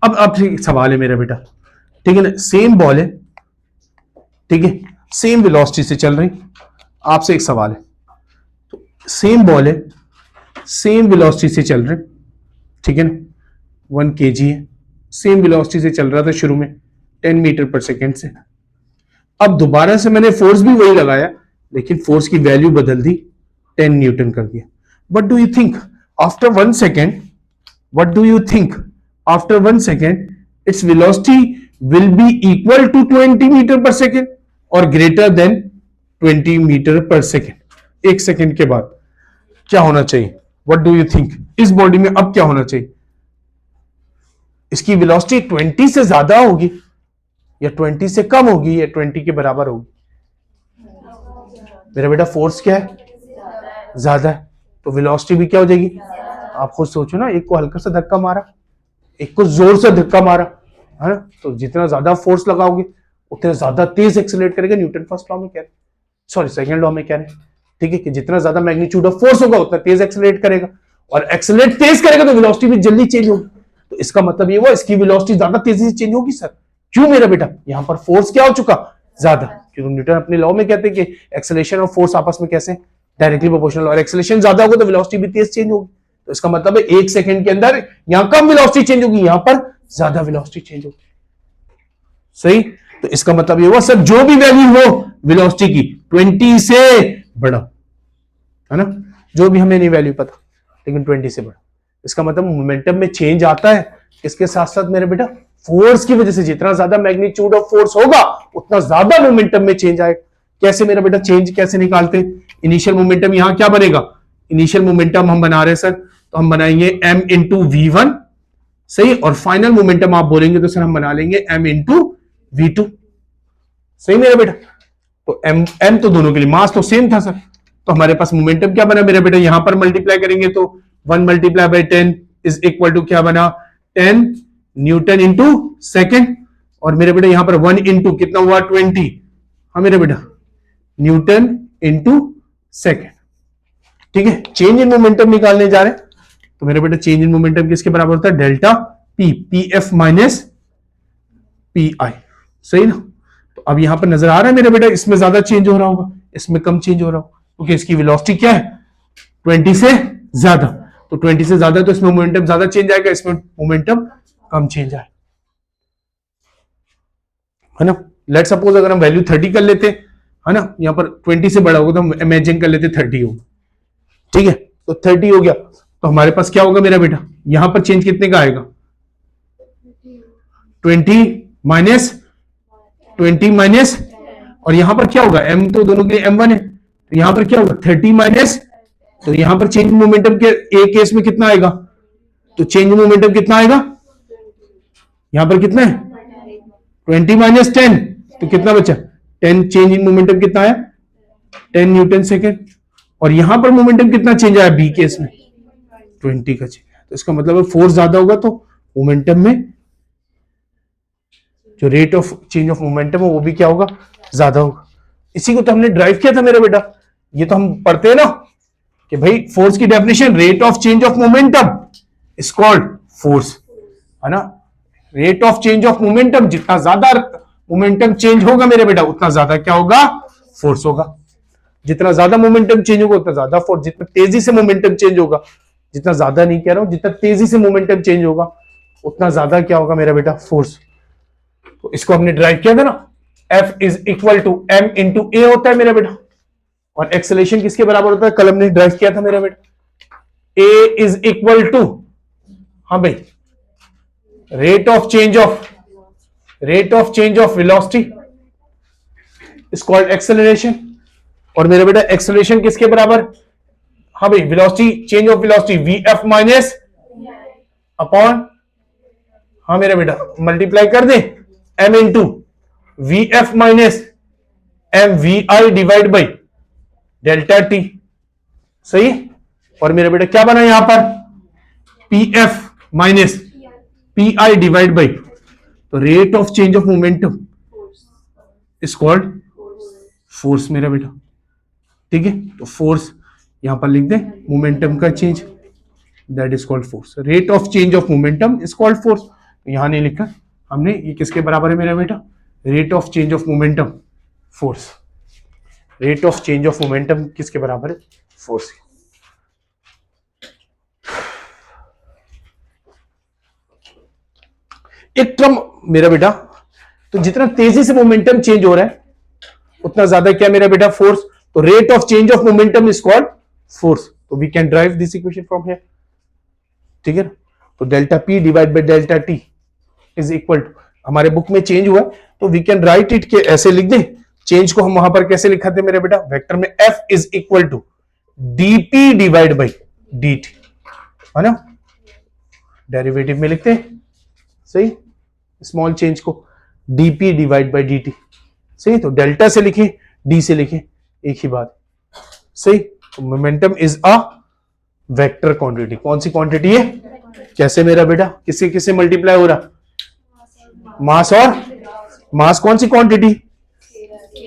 अब आपसे सवाल है मेरा बेटा, ठीक है ना, सेम बॉल है, ठीक है, सेम वेलोसिटी से चल रही, आपसे एक सवाल है, तो सेम बॉल है, सेम वेलोसिटी से चल रहे, ठीक है ना, 1 kg है, सेम वेलोसिटी से चल रहा था शुरू में 10 मीटर पर सेकेंड से, अब दोबारा से मैंने फोर्स भी वही लगाया लेकिन फोर्स की वैल्यू बदल दी, 10 न्यूटन कर दिया। What do you think after 1 second? What do you think after 1 second its velocity will be equal to 20 meter per second or greater than 20 meter per second? 1 second के बाद क्या होना चाहिए? What do you think? इस body में अब क्या होना चाहिए? इसकी वेलोसिटी 20 से ज्यादा होगी या 20 से कम होगी या 20 के बराबर होगी? मेरा बेटा फोर्स क्या है? ज्यादा है, तो वेलोसिटी भी क्या हो जाएगी? आप खुद सोचो ना, एक को हल्का सा धक्का मारा, एक को जोर से धक्का मारा, है ना, तो जितना ज्यादा फोर्स लगाओगे उतना ज्यादा तेज एक्सेलरेट करेगा, न्यूटन फर्स्ट लॉ में कह रहे, सॉरी सेकंड लॉ में कह रहे, ठीक है, कि जितना ज्यादा मैग्नीट्यूड ऑफ फोर्स होगा उतना तेज एक्सेलरेट करेगा, और एक्सेलरेट तेज करेगा तो वेलोसिटी भी जल्दी चेंज होगी, तो इसका मतलब ये हुआ इसकी वेलोसिटी ज्यादा तेजी से चेंज होगी। सर क्यों मेरा बेटा? यहां पर फोर्स क्या हो चुका? ज्यादा, क्योंकि न्यूटन अपने लॉ में कहते हैं कि एक्सेलरेशन और फोर्स आपस में कैसे डायरेक्टली प्रोपोर्शनल, और एक्सेलरेशन ज्यादा होगा तो वेलोसिटी भी तेज चेंज होगी, तो इसका मतलब है 1 सेकंड के अंदर यहां कम वेलोसिटी चेंज होगी, यहां पर ज्यादा वेलोसिटी चेंज होगी, सही। तो इसका मतलब ये हुआ सर जो भी वैल्यू हो वेलोसिटी की 20 से बड़ा, है ना, जो भी हमें नहीं वैल्यू पता लेकिन 20 से बड़ा, इसका मतलब मोमेंटम में चेंज आता है, इसके साथ साथ मेरे बेटा फोर्स की वजह से, जितना ज्यादा मैग्नीट्यूड ऑफ फोर्स होगा उतना ज्यादा मोमेंटम में चेंज आएगा। कैसे मेरा बेटा चेंज कैसे निकालते हैं? इनिशियल मोमेंटम यहां क्या बनेगा? इनिशियल मोमेंटम हम बना रहे हैं सर, तो हम बनाएंगे m इंटू v1, सही, और फाइनल मोमेंटम आप बोलेंगे तो सर हम बना लेंगे m इंटू v2, सही मेरा बेटा। तो m तो दोनों के लिए मास तो सेम था सर, तो हमारे पास मोमेंटम क्या बना मेरा बेटा? यहां पर मल्टीप्लाई करेंगे तो 1 multiply by 10 is equal to क्या बना? 10 न्यूटन इंटू सेकेंड, और मेरे बेटा यहां पर 1 इंटू कितना हुआ 20, हाँ मेरे बेटा न्यूटन इंटू सेकेंड। ठीक है, चेंज इन मोमेंटम निकालने जा रहे हैं, तो मेरे बेटा चेंज इन मोमेंटम किसके बराबर होता है, delta P, P F minus p आई, सही ना। तो अब यहां पर नजर आ रहा है मेरे बेटा इसमें ज्यादा चेंज हो रहा होगा, इसमें कम चेंज हो रहा होगा, क्योंकि इसकी वेलोसिटी क्या है 20 से ज्यादा, तो 20 से ज्यादा तो इसमें मोमेंटम ज्यादा चेंज आएगा, इसमें मोमेंटम कम चेंज आएगा, है ना। लेट सपोज अगर हम वैल्यू 30 कर लेते, है ना, यहां पर 20 से बड़ा होगा तो हम इमेजिन कर लेते 30 होगा, ठीक है, तो 30 हो गया, तो हमारे पास क्या होगा मेरा बेटा, यहां पर चेंज कितने का आएगा 20 माइनस, और यहां पर क्या होगा, एम तो दोनों के लिए m1 है, तो यहां पर क्या होगा 30 माइनस, तो यहां पर चेंज मोमेंटम के एक केस में कितना आएगा, तो चेंज मोमेंटम कितना आएगा, यहां पर कितना है 20 माइनस 10, तो कितना बचा 10, चेंज इन मोमेंटम कितना आया 10 न्यूटन सेकेंड, और यहां पर मोमेंटम कितना चेंज आया बी केस में 20 का चेंज आया, तो इसका मतलब फोर्स ज्यादा होगा तो मोमेंटम में जो rate of change of momentum है वो भी क्या होगा, ज्यादा होगा। इसी को तो हमने ड्राइव किया था मेरा बेटा, ये तो हम पढ़ते हैं ना कि भाई फोर्स की definition rate of change of momentum is called force, है ना। Rate of change of momentum, जितना ज्यादा मोमेंटम चेंज होगा मेरे बेटा उतना ज्यादा क्या होगा, फोर्स होगा। जितना ज्यादा मोमेंटम चेंज होगा उतना ज्यादा फोर्स, जितना तेजी से मोमेंटम चेंज होगा, जितना ज्यादा नहीं कह रहा हूं, जितना तेजी से मोमेंटम चेंज होगा उतना ज्यादा क्या होगा मेरा बेटा, फोर्स। तो इसको हमने ड्राइव किया था ना, F is equal to m into a होता है मेरा बेटा, और एक्सेलेरेशन किसके बराबर होता है, कल हमने ड्राइव किया था मेरा बेटा, A इज इक्वल टू, हाँ भाई, rate of change of velocity is called acceleration, और मेरा बेटा एक्सेलरेशन किसके बराबर, हाँ भाई velocity, change of velocity vf minus upon, हाँ मेरा बेटा मल्टीप्लाई कर दे m into vf minus m v i divide by delta t, सही। और मेरा बेटा क्या बना यहां पर pf minus p i divide by, तो rate of change of momentum is called force मेरा बेटा, ठीक है। तो फोर्स यहां पर लिख दे, मोमेंटम का change that is called force, rate of change of momentum is called force. यहां नहीं लिखा हमने, ये किसके बराबर है मेरा बेटा, rate of change of momentum force, rate of change of momentum किसके बराबर है, फोर्स। एक टर्म मेरा बेटा, तो जितना तेजी से मोमेंटम चेंज हो रहा है उतना ज्यादा क्या मेरा बेटा, फोर्स, तो rate of change of momentum is called force. तो we can drive this equation from here, ठीक है ना। तो delta p divide by delta t is equal to, हमारे बुक में चेंज हुआ तो वी कैन राइट इट के ऐसे लिख दें, चेंज को हम वहां पर कैसे लिखा थे मेरे बेटा, वेक्टर में F is equal to dp divide by dt, है ना, डेरिवेटिव में लिखते हैं, सही, स्मॉल चेंज को dp डिवाइड बाई dt, सही। तो डेल्टा से लिखे d से लिखे एक ही बात, सही। तो momentum is a vector quantity, कौन सी क्वांटिटी है, कैसे मेरा बेटा, किससे किससे मल्टीप्लाई हो रहा, मास और मास कौन सी क्वांटिटी,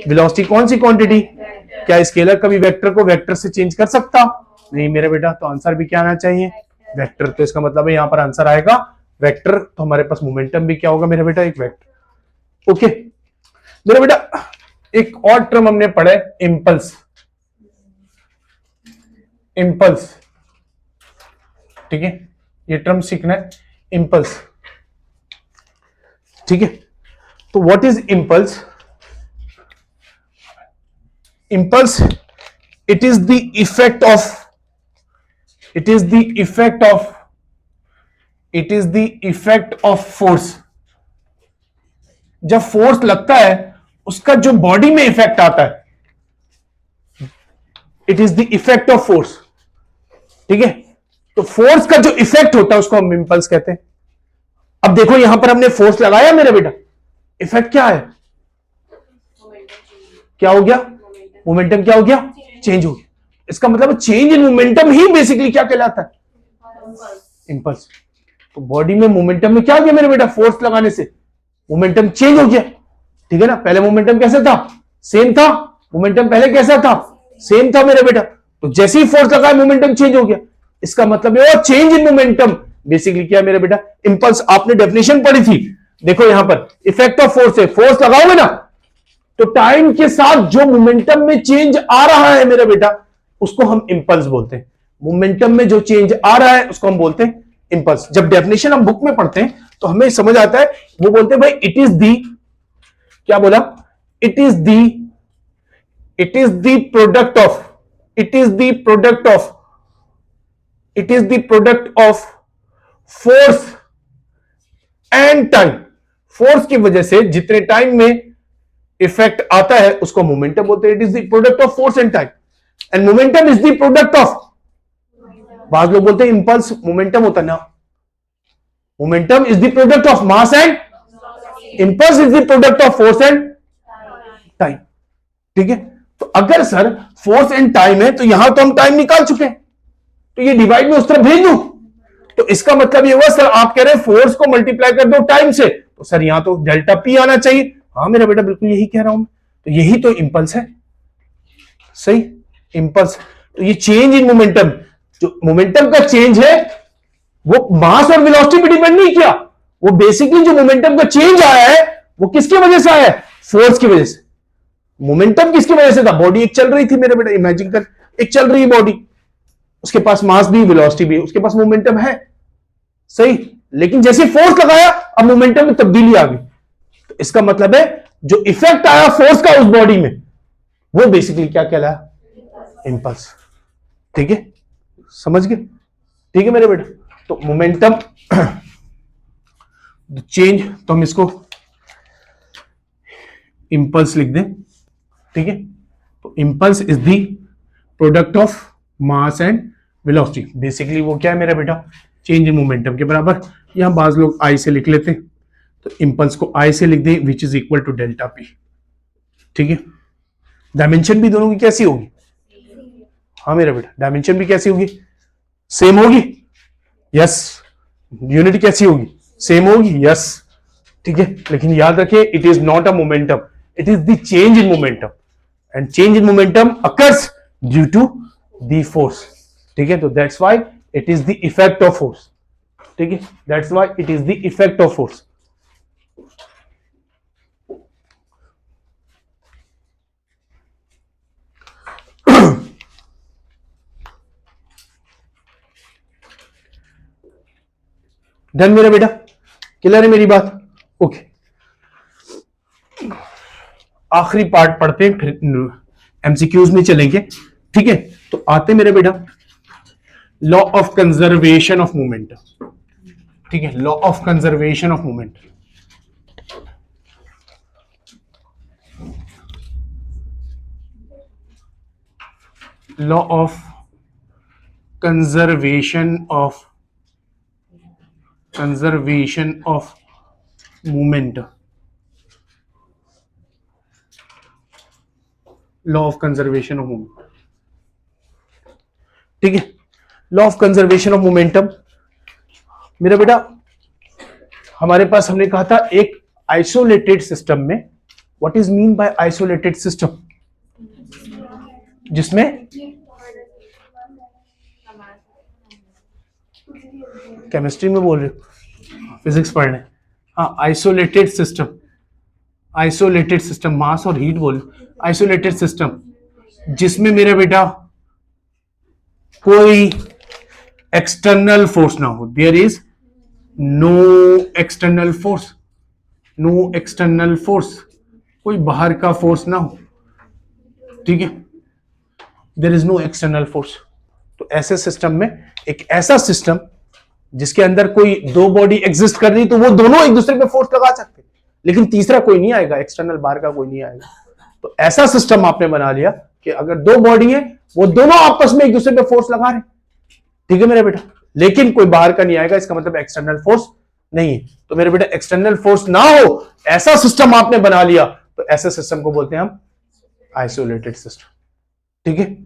वेलोसिटी कौन सी क्वांटिटी, क्या स्केलर कभी वेक्टर को वेक्टर से चेंज कर सकता, नहीं मेरे बेटा, तो आंसर भी क्या आना चाहिए, वेक्टर। तो इसका मतलब है यहां पर आंसर आएगा वेक्टर, तो हमारे पास मोमेंटम भी क्या होगा मेरा बेटा, एक वेक्टर। ओके मेरा बेटा, एक और टर्म हमने पढ़ा है इंपल्स, इंपल्स, ठीक है, ये टर्म सीखना है इंपल्स, ठीक है। तो what is impulse, impulse, it is the effect of force। जब फोर्स लगता है उसका जो बॉडी में इफेक्ट आता है, it is the effect of force, ठीक है। तो फोर्स का जो इफेक्ट होता है उसको हम इंपल्स कहते हैं। अब देखो यहां पर हमने फोर्स लगाया मेरा बेटा, इफेक्ट क्या है, क्या हो गया, मोमेंटम क्या हो गया, चेंज हो गया। इसका मतलब change in momentum he basically क्या कहलाता है, इंपल्स। तो बॉडी में मोमेंटम में क्या गया मेरे बेटा, फोर्स लगाने से मोमेंटम चेंज हो गया, ठीक है ना। पहले मोमेंटम कैसा था, सेम था। मोमेंटम पहले कैसा था, सेम था मेरे बेटा। तो जैसे ही फोर्स लगाया मोमेंटम चेंज हो गया, इसका मतलब ये चेंज इन मोमेंटम बेसिकली क्या है मेरे बेटा, इंपल्स। आपने डेफिनेशन पढ़ी थी, देखो यहां पर इफेक्ट ऑफ फोर्स है, फोर्स लगाओगे ना तो टाइम के साथ जो मोमेंटम में चेंज आ रहा है मेरा बेटा, उसको हम इंपल्स बोलते हैं। मोमेंटम में जो चेंज आ रहा है उसको हम बोलते हैं इंपल्स। जब डेफिनेशन हम बुक में पढ़ते हैं तो हमें समझ आता है, वो बोलते हैं भाई इट इज दी, क्या बोला, it is the product of, it is the product of, it is the product of force and time. Force की वजह से जितने टाइम में इफेक्ट आता है उसको मोमेंटम बोलते हैं। It is the product of force and time, and momentum is the product of, बाद लोग बोलते हैं इंपल्स मोमेंटम होता ना, momentum is the product of mass and impulse is the product of force and time, ठीक है। तो अगर सर फोर्स एंड टाइम है तो यहां तो हम टाइम निकाल चुके हैं, तो ये डिवाइड में उस तरफ भेज दूं, तो इसका मतलब ये हुआ सर आप कह रहे हैं फोर्स को मल्टीप्लाई कर दो टाइम से, तो सर यहां तो डेल्टा पी आना चाहिए। हाँ मेरा बेटा बिल्कुल यही कह रहा हूं मैं, तो यही तो इंपल्स है, सही इंपल्स। तो ये चेंज इन मोमेंटम, जो मोमेंटम का चेंज है वो मास और वेलोसिटी पे डिपेंड नहीं किया, वो बेसिकली जो मोमेंटम का चेंज आया है वो किसकी वजह से आया है, फोर्स की वजह से। मोमेंटम किसकी वजह से था, बॉडी एक चल रही थी मेरे बेटा, इमेजिन कर एक चल रही है बॉडी, उसके पास मास भी वेलोसिटी भी, उसके पास मोमेंटम है, सही। लेकिन जैसे फोर्स लगाया अब मोमेंटम में तब्दीली आ गई, तो इसका मतलब है जो इफेक्ट आया फोर्स का उस बॉडी में वो बेसिकली क्या कहलाया, इंपल्स, ठीक है, समझ गए, ठीक है मेरे बेटा। तो मोमेंटम चेंज, तो हम इसको इंपल्स लिख दें, ठीक है। तो impulse is the product of mass and velocity, basically वो क्या है मेरा बेटा, चेंज इन मोमेंटम के बराबर। यहां बाज लोग आई से लिख लेते हैं, तो इंपल्स को आई से लिख दें, which is equal to delta P, ठीक है। डायमेंशन भी दोनों की कैसी होगी, हाँ मेरा बेटा डायमेंशन भी कैसी होगी, सेम होगी, यस। यूनिट कैसी होगी, सेम होगी, यस, ठीक है। लेकिन याद रखिए it is not a momentum, it is the change in momentum, and change in momentum occurs due to the force, ठीक है। तो that's why it is the effect of force, ठीक है, that's why it is the effect of force. Done मेरा बेटा, clear है मेरी बात, ओके। आखिरी पार्ट पढ़ते हैं फिर एमसीक्यूज में चलेंगे, ठीक है। तो आते मेरे बेटा law of conservation of movement, ठीक है, law of conservation of movement. Law of conservation of movement, law of conservation of movement, ठीक है। Law of conservation of momentum मेरा बेटा, हमारे पास हमने कहा था एक आइसोलेटेड सिस्टम में, what is mean by isolated system, जिसमें केमिस्ट्री में बोल रहे हो, फिजिक्स पढ़ने, हाँ आइसोलेटेड सिस्टम, आइसोलेटेड सिस्टम, मास और हीट बोल, आइसोलेटेड सिस्टम जिसमें मेरा बेटा कोई एक्सटर्नल फोर्स ना हो, there is no external force, no external force, कोई बाहर का फोर्स ना हो, ठीक है, there is no external force. तो ऐसे सिस्टम में, एक ऐसा सिस्टम जिसके अंदर कोई दो बॉडी एग्जिस्ट कर रही, तो वो दोनों एक दूसरे पे फोर्स लगा सकते, लेकिन तीसरा कोई नहीं आएगा, एक्सटर्नल बाहर का कोई नहीं आएगा। तो ऐसा सिस्टम आपने बना लिया कि अगर दो बॉडी है वो दोनों आपस में एक दूसरे पे फोर्स लगा रहे, ठीक है मेरे बेटा, लेकिन कोई बाहर का नहीं आएगा, इसका मतलब एक्सटर्नल फोर्स नहीं है। तो मेरे बेटा एक्सटर्नल फोर्स ना हो ऐसा सिस्टम आपने बना लिया, तो ऐसे सिस्टम को बोलते हैं हम आइसोलेटेड सिस्टम, ठीक है,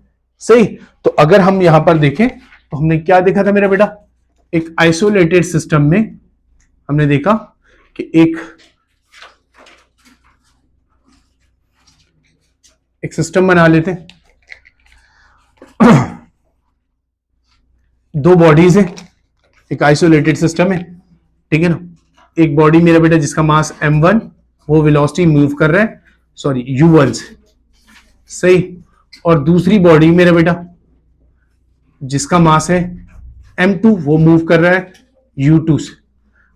सही। तो अगर हम यहां पर देखें तो हमने क्या देखा था मेरा बेटा, एक आइसोलेटेड सिस्टम में हमने देखा कि एक एक सिस्टम बना लेते हैं। दो बॉडीज है, एक आइसोलेटेड सिस्टम है, ठीक है ना। एक बॉडी मेरा बेटा जिसका मास m1, वो वेलोसिटी मूव कर रहा है, सॉरी u1 से, सही। और दूसरी बॉडी मेरा बेटा जिसका मास है m2, वो मूव कर रहा है u2 से।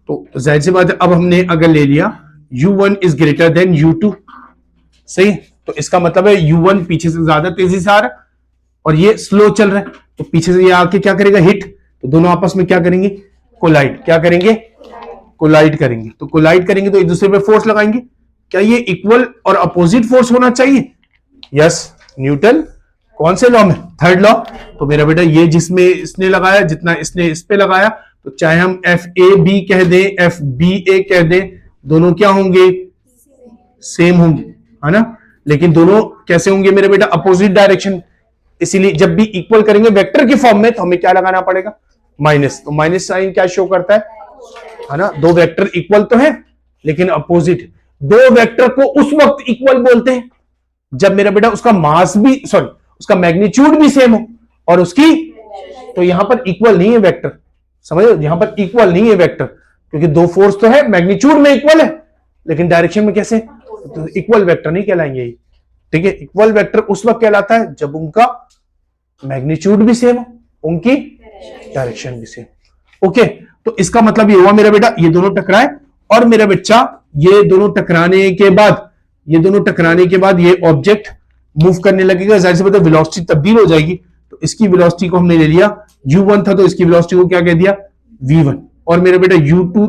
तो जाहिर सी बात है, अब हमने अगर ले लिया u1 is greater than u2, सही, तो इसका मतलब है u1 पीछे से ज्यादा तेजी से आ रहा है और ये स्लो चल रहा है, तो पीछे से ये आके क्या करेगा, हिट, तो दोनों आपस में क्या करेंगे, कोलाइड, क्या करेंगे, कोलाइड करेंगे। तो कोलाइड करेंगे तो एक दूसरे पे फोर्स लगाएंगे। क्या ये इक्वल और अपोजिट फोर्स होना चाहिए? यस, न्यूटन कौन से लॉ में, थर्ड लॉ। तो मेरा बेटा ये जिसमें इसने लगाया, जितना इसने इस पे लगाया, तो चाहे हम एफ ए बी कह दें, एफ बी ए कह दें, दोनों क्या होंगे, सेम होंगे, है ना। लेकिन दोनों कैसे होंगे मेरे बेटा, अपोजिट डायरेक्शन। इसीलिए जब भी इक्वल करेंगे वेक्टर के फॉर्म में, तो हमें क्या लगाना पड़ेगा, माइनस। तो माइनस साइन क्या शो करता है ना, दो वेक्टर इक्वल तो है लेकिन अपोजिट। दो वेक्टर को उस वक्त इक्वल बोलते हैं जब मेरा बेटा उसका मास भी, सॉरी उसका मैग्नीट्यूड भी सेम हो और उसकी, तो यहां पर इक्वल नहीं है वेक्टर, समझ लो, यहां पर इक्वल नहीं है वेक्टर, क्योंकि दो फोर्स तो है, मैग्नीट्यूड में इक्वल है लेकिन डायरेक्शन में कैसे, तो इक्वल वेक्टर नहीं कहलाएंगे, ठीक है। इक्वल वेक्टर उस वक्त कहलाता है जब उनका मैग्नीट्यूड भी सेम हो, उनकी डायरेक्शन भी सेम। ओके, तो इसका मतलब ये हुआ मेरा बेटा, ये दोनों टकराए और मेरा बच्चा ये दोनों टकराने के बाद, ये दोनों टकराने के बाद ये ऑब्जेक्ट मूव करने लगेगा, जाहिर सी बात है वेलोसिटी तब्दील हो जाएगी। तो इसकी वेलोसिटी को हमने ले लिया, u1 था तो इसकी वेलोसिटी को क्या कह दिया, v1, और मेरा बेटा u2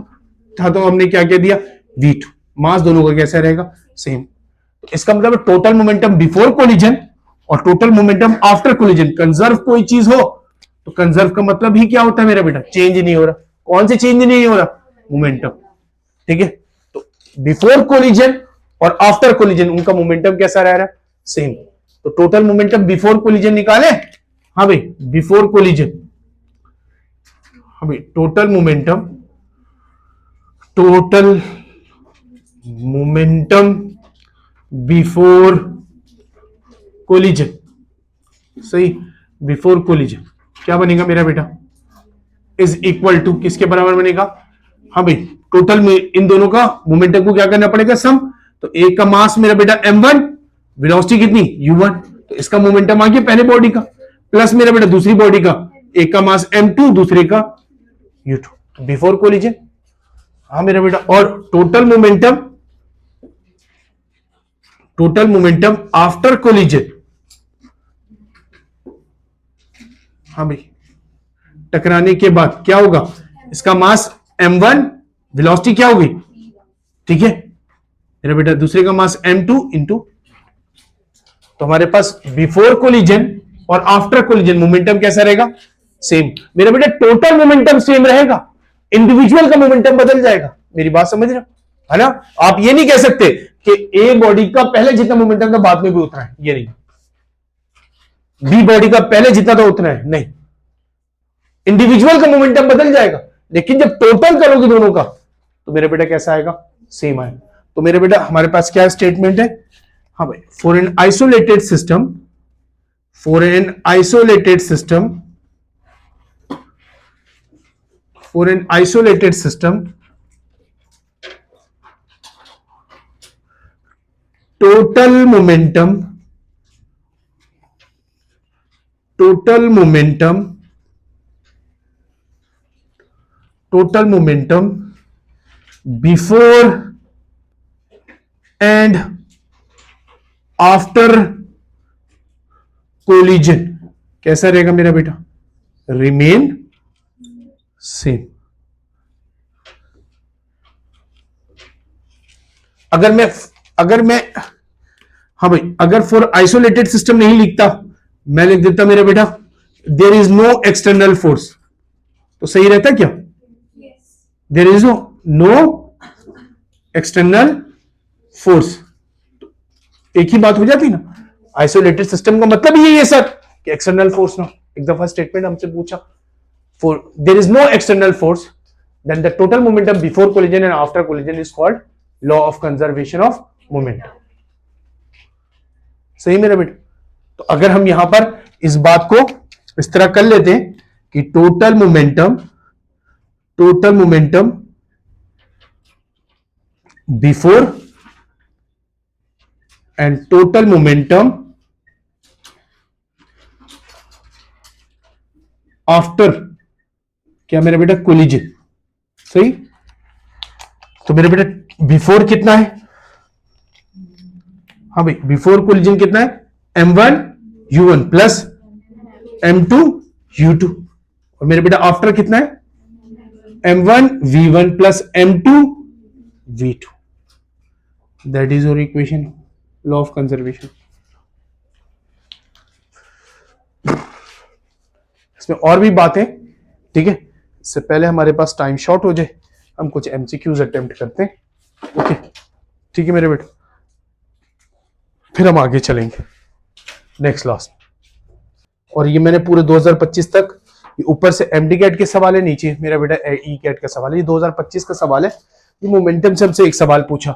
था तो हमने क्या कह दिया, v2। मास दोनों का कैसा रहेगा, सेम। तो इसका मतलब टोटल मोमेंटम बिफोर कोलिजन और total momentum after collision. Conserve कोई चीज हो तो कंजर्व का मतलब ही क्या होता है मेरा बेटा, चेंज नहीं हो रहा। कौन से चेंज नहीं हो रहा, मोमेंटम, ठीक है। तो बिफोर कोलिजन और आफ्टर कोलिजन उनका मोमेंटम कैसा रह रहा है, सेम। तो टोटल मोमेंटम बिफोर कोलिजन निकाले, हाँ भाई बिफोर कोलिजन, हाँ भाई टोटल मोमेंटम बिफोर कोलिजन, सही, बिफोर कोलिजन क्या बनेगा मेरा बेटा, इज इक्वल टू, किसके बराबर बनेगा, हाँ भाई टोटल में इन दोनों का मोमेंटम को क्या करना पड़ेगा, सम। तो एक का मास मेरा बेटा m1, वेलोसिटी कितनी u1, तो इसका मोमेंटम आ गया पहले बॉडी का, प्लस मेरा बेटा दूसरी बॉडी का, एक का मास m2 दूसरे का u2, बिफोर कोलिजन, हाँ मेरा बेटा। और टोटल मोमेंटम आफ्टर कोलिजन, हाँ भाई टकराने के बाद क्या होगा, इसका मास m1, वेलोसिटी क्या होगी, ठीक है मेरा बेटा, दूसरे का मास m2 इंटू, तो हमारे पास बिफोर कोलिजन और आफ्टर कोलिजन मोमेंटम कैसा रहेगा, सेम। मेरा बेटा टोटल मोमेंटम सेम रहेगा, इंडिविजुअल का मोमेंटम बदल जाएगा। मेरी बात समझ रहे हो, है ना। आप ये नहीं कह सकते कि ए बॉडी का पहले जितना मोमेंटम था बाद में भी उतना है, ये नहीं। बी बॉडी का पहले जितना था उतना है, नहीं। इंडिविजुअल का मोमेंटम बदल जाएगा, लेकिन जब टोटल करोगे दोनों का तो मेरा बेटा कैसा आएगा, सेम आएगा। तो मेरे बेटा हमारे पास क्या स्टेटमेंट है, हाँ भाई, for an isolated system, for an isolated system, for an isolated system, total momentum before and after collision कैसा रहेगा मेरा बेटा, रिमेन सेम। अगर मैं हाँ भाई, अगर फॉर आइसोलेटेड सिस्टम नहीं लिखता, मैं लिख देता मेरा बेटा there is no external force, तो सही रहता क्या, there is no external force, एक ही बात हो जाती ना। आइसोलेटेड सिस्टम का मतलब ही है सर कि एक्सटर्नल फोर्स ना। एक दफा स्टेटमेंट हमसे पूछा, for there is no external force then the total momentum before collision and after collision is called law of conservation of momentum. सही मेरा बेटा। तो अगर हम यहां पर इस बात को इस तरह कर लेते हैं कि total momentum before and total momentum after, क्या मेरा बेटा, कोलिजन। सही। तो मेरा बेटा बिफोर कितना है, हाँ भाई बिफोर कोलिजन कितना है, m1 u1 plus m2 u2, और मेरे बेटा आफ्टर कितना है, m1 v1 plus m2 v2। That is your equation, law of conservation. इसमें और भी बातें, ठीक है। इससे पहले हमारे पास टाइम शॉर्ट हो जाए, हम कुछ एमसीक्यूज अटेम्प्ट करते हैं। ओके, ठीक है मेरे बेटे, फिर हम आगे चलेंगे नेक्स्ट क्लास। और ये मैंने पूरे 2025 तक, ऊपर से एमडी कैट के सवाल है, नीचे मेरा बेटा ई कैट का सवाल है। ये 2025 का सवाल है, ये मोमेंटम से हमसे एक सवाल पूछा,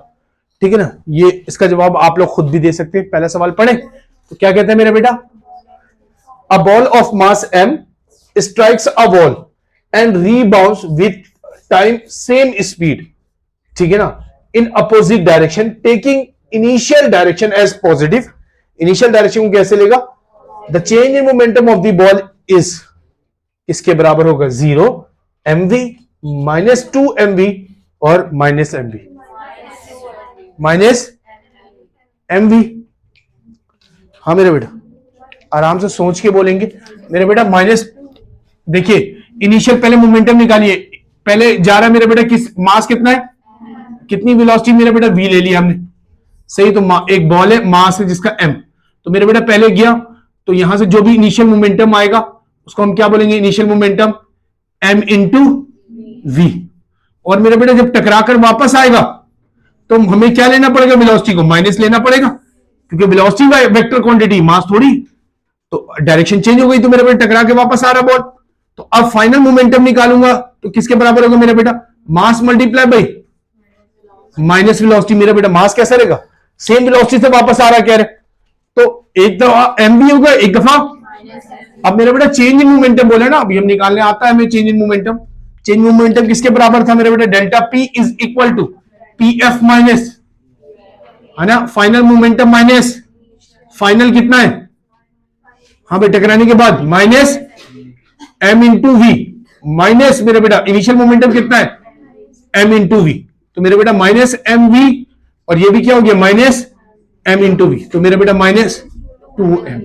ठीक है ना। ये इसका जवाब आप लोग खुद भी दे सकते हैं। पहला सवाल पढ़े तो क्या कहते हैं मेरा बेटा, a ball of mass m strikes a wall and rebounds with time same speed, ठीक है ना, in opposite direction taking initial direction as positive. Initial direction को कैसे लेगा, the change in momentum of the ball is, इसके बराबर होगा 0 mv minus 2 mv और माइनस mv, माइनस mv। हाँ मेरे बेटा, आराम से सोच के बोलेंगे मेरे बेटा। माइनस, देखिए इनिशियल पहले मोमेंटम निकालिए, पहले जा रहा है मेरे बेटा किस, मास कितना है, कितनी वेलोसिटी मेरे बेटा v ले लिया हमने, सही। तो एक बॉल है, मास है जिसका m, तो मेरे बेटा पहले गया, तो यहां से जो भी इनिशियल मोमेंटम आएगा उसको हम क्या बोलेंगे, initial momentum m into v। और मेरे बेटा जब टकरा कर वापस आएगा तो हमें क्या लेना पड़ेगा, वेलोसिटी को माइनस लेना पड़ेगा, क्योंकि वेलोसिटी वेक्टर क्वांटिटी, मास थोड़ी। तो डायरेक्शन चेंज हो गई, तो मेरे बेटा टकरा के वापस आ रहा बॉल। तो अब फाइनल मोमेंटम निकालूंगा तो किसके बराबर होगा मेरा बेटा, मास मल्टीप्लाई बाई माइनस वेलोसिटी। मेरा बेटा मास कैसा रहेगा, सेम वेलोसिटी से वापस आ रहा कह रहे, तो एक दफा एम भी होगा, एक दफा। अब मेरा बेटा चेंज इन मोमेंटम बोला ना, अभी हम निकालने आता है हमें change in momentum. Change momentum किसके बराबर था मेरा बेटा, delta P is equal to P F minus, है ना, फाइनल मोमेंटम माइनस फाइनल कितना है, हाँ भाई टकराने के बाद, minus M into V, minus मेरा बेटा इनिशियल मोमेंटम कितना है, एम इंटू वी। तो मेरा बेटा माइनस एम वी, और ये भी क्या हो गया, माइनस एम इंटू वी। तो मेरा बेटा minus 2m,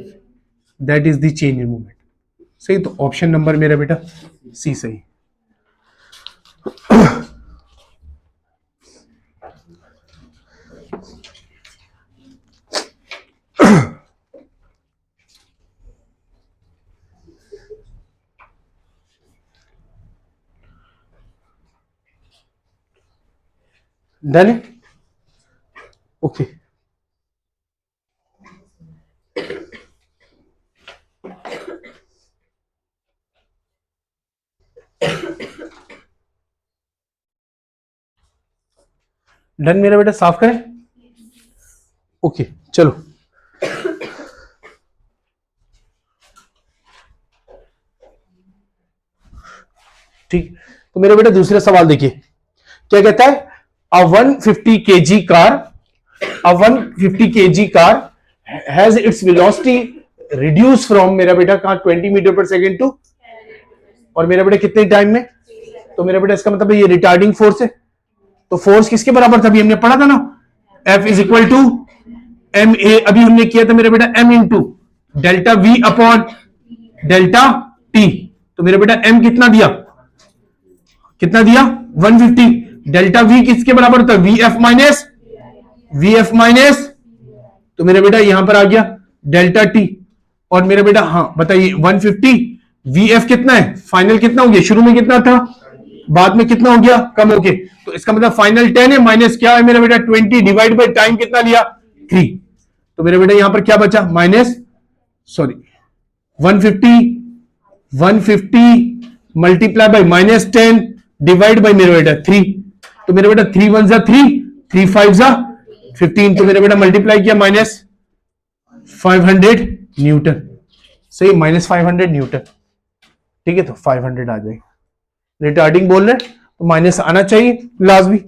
that is the change in moment. सही। तो ऑप्शन नंबर मेरा बेटा सी सही। डन है, ओके। डन मेरा बेटा, साफ करें, ओके चलो। ठीक, तो मेरा बेटा दूसरा सवाल देखिए, क्या कहता है, a 150 kg car has its velocity reduced from मेरा बेटा कहां 20 मीटर पर सेकेंड टू, और मेरा बेटा कितने टाइम में, तो मेरा बेटा इसका मतलब ये रिटार्डिंग फोर्स है। तो फोर्स किसके बराबर था, अभी हमने पढ़ा था ना, F is equal to M A, अभी हमने किया था मेरा बेटा m into delta v upon delta t। तो मेरा बेटा m कितना दिया, 150, डेल्टा v किसके बराबर था, vf माइनस, तो मेरा बेटा यहां पर आ गया डेल्टा t। और मेरा बेटा हाँ बताइए 150, vf कितना है, फाइनल कितना हो गया, शुरू में कितना था, बाद में कितना हो गया, कम हो गया। तो इसका मतलब फाइनल 10 है, माइनस क्या है मेरा बेटा 20, डिवाइड बाय टाइम कितना लिया 3। तो मेरे बेटा यहां पर क्या बचा, minus 150 multiply by minus 10 divide by मेरा बेटा 3। तो मेरे बेटा 3 1 जा 3, 3 5 जा 15। तो मेरे बेटा मल्टीप्लाई किया माइनस 500 न्यूटन, सही, -500 न्यूटन, ठीक है, तो 500 आ जाएगा। रिटार्डिंग बोल रहे हैं तो माइनस आना चाहिए लाजमी,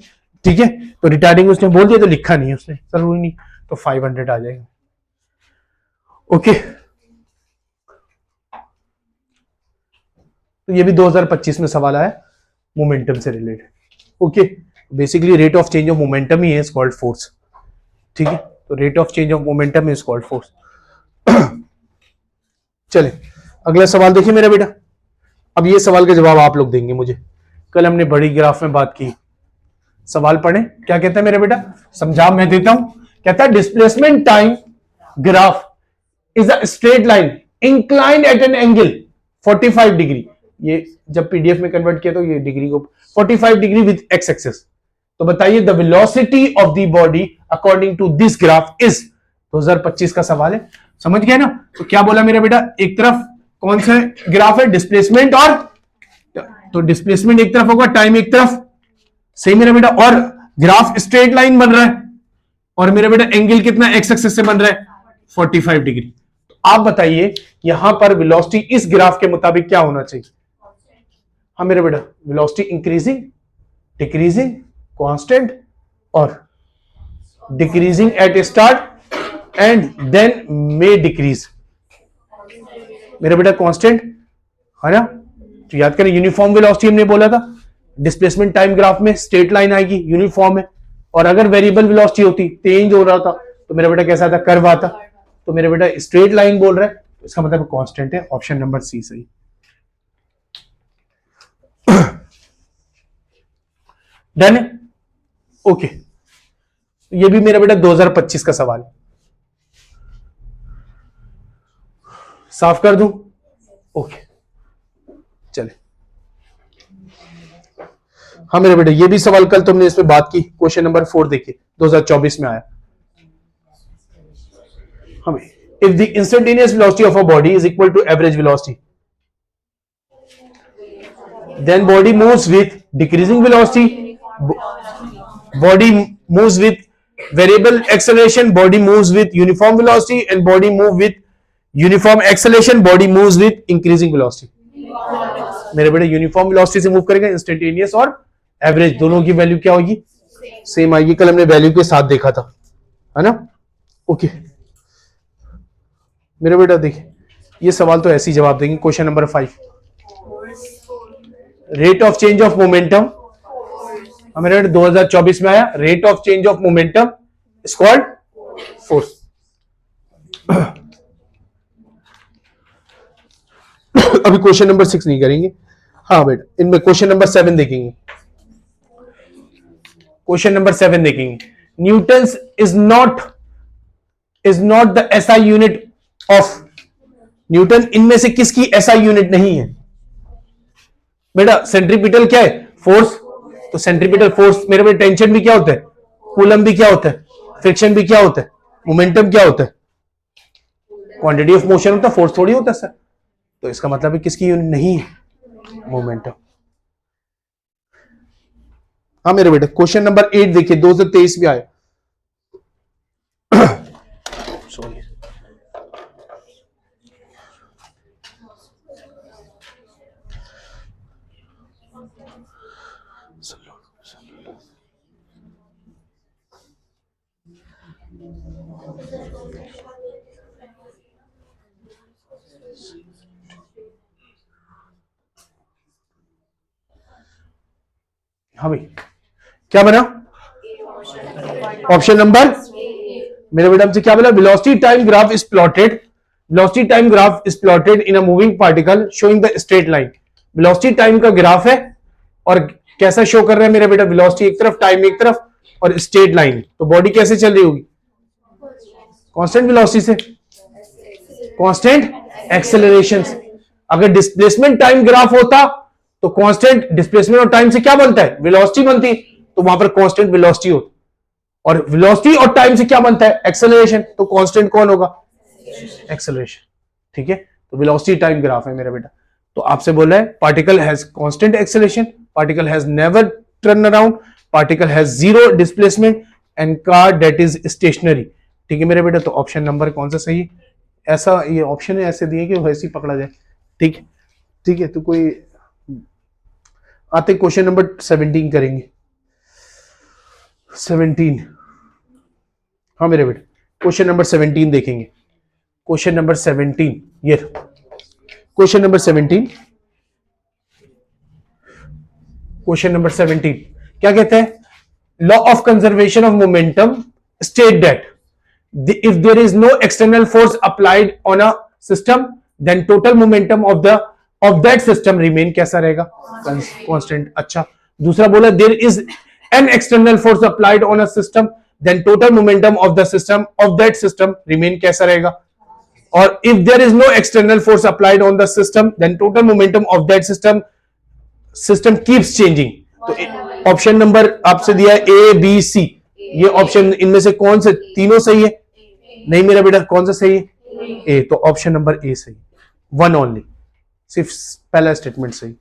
ठीक है, तो रिटार्डिंग उसने बोल दिया तो लिखा नहीं है उसने, जरूरी नहीं, तो 500 आ जाएगा। ओके, तो ये भी 2025 में सवाल आया मोमेंटम से related. Okay, basically rate of change of momentum ही है, इज कॉल्ड फोर्स, ठीक है, तो rate of change of momentum is called force. चले अगला सवाल देखिए मेरा बेटा। अब ये सवाल का जवाब आप लोग देंगे मुझे, कल हमने बड़ी ग्राफ में बात की। सवाल पढ़े, क्या कहता है मेरा बेटा, समझा मैं देता हूं। कहता है displacement time graph is a straight line inclined at an angle 45 degree. ये जब पीडीएफ में कन्वर्ट किया तो ये डिग्री को 45 डिग्री विद एक्स एक्सिस। तो बताइए the velocity of the body according to this graph is. 2025 का सवाल है, समझ गए ना। तो क्या बोला मेरा बेटा, एक तरफ कौन सा ग्राफ है, डिस्प्लेसमेंट, और तो डिस्प्लेसमेंट एक तरफ होगा, टाइम एक तरफ, सही मेरा बेटा, और ग्राफ स्ट्रेट लाइन बन रहा है, और मेरा बेटा एंगल कितना एक्स एक्सिस से बन रहा है 45 डिग्री। तो आप बताइए यहां पर वेलोसिटी इस ग्राफ के मुताबिक क्या होना चाहिए। हाँ मेरा बेटा, वेलोसिटी इंक्रीजिंग, डिक्रीजिंग, कांस्टेंट, और decreasing at start and then may decrease. मेरा बेटा कांस्टेंट है ना, तो याद करें यूनिफॉर्म वेलोसिटी हमने बोला था। डिस्प्लेसमेंट टाइम ग्राफ में स्ट्रेट लाइन आएगी, यूनिफॉर्म है, और अगर वेरिएबल वेलोसिटी होती, चेंज हो रहा था, तो मेरा बेटा कैसा आता, कर्व आता। तो मेरा बेटा स्ट्रेट लाइन बोल रहा है, तो इसका मतलब कांस्टेंट है, ऑप्शन नंबर सी सही। डन है, ओके। ये भी मेरा बेटा 2025 का सवाल, साफ कर दूं, ओके चले। हाँ मेरे बेटे, ये भी सवाल कल तुमने इस पे बात की, क्वेश्चन नंबर 4 देखिए, 2024 में आया हमें। If the instantaneous velocity of a body is equal to average velocity, then body moves with decreasing velocity, body moves with variable acceleration, body moves with uniform velocity, and body move with uniform acceleration, body moves with increasing velocity। मेरे बेटे uniform velocity से move करेगा, instantaneous और average दोनों की value क्या होगी, same आएगी। कल हमने वैल्यू के साथ देखा था, है ना, ओके। मेरे बेटा देखिए, ये सवाल तो ऐसे ही जवाब देंगे। Question number 5, rate of change of momentum, हमारे 2024 में आया, rate of change of momentum is called force. अभी क्वेश्चन नंबर 6 नहीं करेंगे, हाँ बेटा, इनमें क्वेश्चन नंबर 7 देखेंगे। क्वेश्चन नंबर 7 देखेंगे, Newton's is not the SI unit of Newton. इनमें से किसकी एसआई यूनिट नहीं है बेटा? सेंट्रीपिटल क्या है, फोर्स, तो सेंट्रीपिटल फोर्स मेरे बेटे टेंशन भी क्या होता है, कूलम भी क्या होता है, फ्रिक्शन भी क्या होता है, मोमेंटम क्या होता है, क्वांटिटी ऑफ मोशन होता है, फोर्स थोड़ी होता है सर। तो इसका मतलब है किसकी यूनिट नहीं है, मोमेंटम। हाँ मेरे बेटे, क्वेश्चन नंबर 8 देखिए, 2023 में आया, सॉरी हाँ भाई, क्या बना ऑप्शन नंबर, मेरे बेटा हमसे क्या बोला, velocity time graph is plotted, velocity time graph is plotted in a moving particle showing the straight line. Velocity time का ग्राफ है और कैसा शो कर रहा है मेरा बेटा, वेलोसिटी एक तरफ, टाइम एक तरफ, और स्ट्रेट लाइन। तो बॉडी कैसे चल रही होगी, कांस्टेंट वेलोसिटी से, कांस्टेंट एक्सेलरेशन से। अगर डिस्प्लेसमेंट टाइम ग्राफ होता तो कांस्टेंट डिस्प्लेसमेंट और टाइम से क्या बनता है, वेलोसिटी बनती, तो वहां पर कांस्टेंट वेलोसिटी होती, और वेलोसिटी और टाइम से क्या बनता है, एक्सेलरेशन, तो कांस्टेंट कौन होगा, एक्सेलरेशन। ठीक है, तो वेलोसिटी टाइम ग्राफ है मेरा बेटा। तो आपसे बोल रहा है particle has constant acceleration, particle has never turn around, particle has zero displacement, and car that is stationary, ठीक है मेरे बेटा, तो ऑप्शन नंबर कौन सा सही है? ऐसा ये ऑप्शन है ऐसे दिए कि वैसे ही पकड़ा जाए। ठीक है, ठीक है, तो कोई आते क्वेश्चन नंबर 17 करेंगे। 17, हाँ मेरे बेटे क्वेश्चन नंबर 17 देखेंगे। क्वेश्चन नंबर 17, ये क्वेश्चन नंबर 17, क्वेश्चन नंबर 17 क्या कहते हैं? Law of conservation of momentum state that if there is no external force applied on a system then total momentum of that system remain कैसा रहेगा? constant। अच्छा, दूसरा बोला there is an external force applied on a system then total momentum of the system of that system remain कैसा रहेगा? और if there is no external force applied on the system then total momentum of that system keeps changing। तो option number आपसे दिया है A B C, ये option इनमें से कौन से तीनों सही है? नहीं मेरा बेटा, कौन सा सही है? ए, तो ऑप्शन नंबर ए सही, वन ओनली, सिर्फ पहला स्टेटमेंट सही।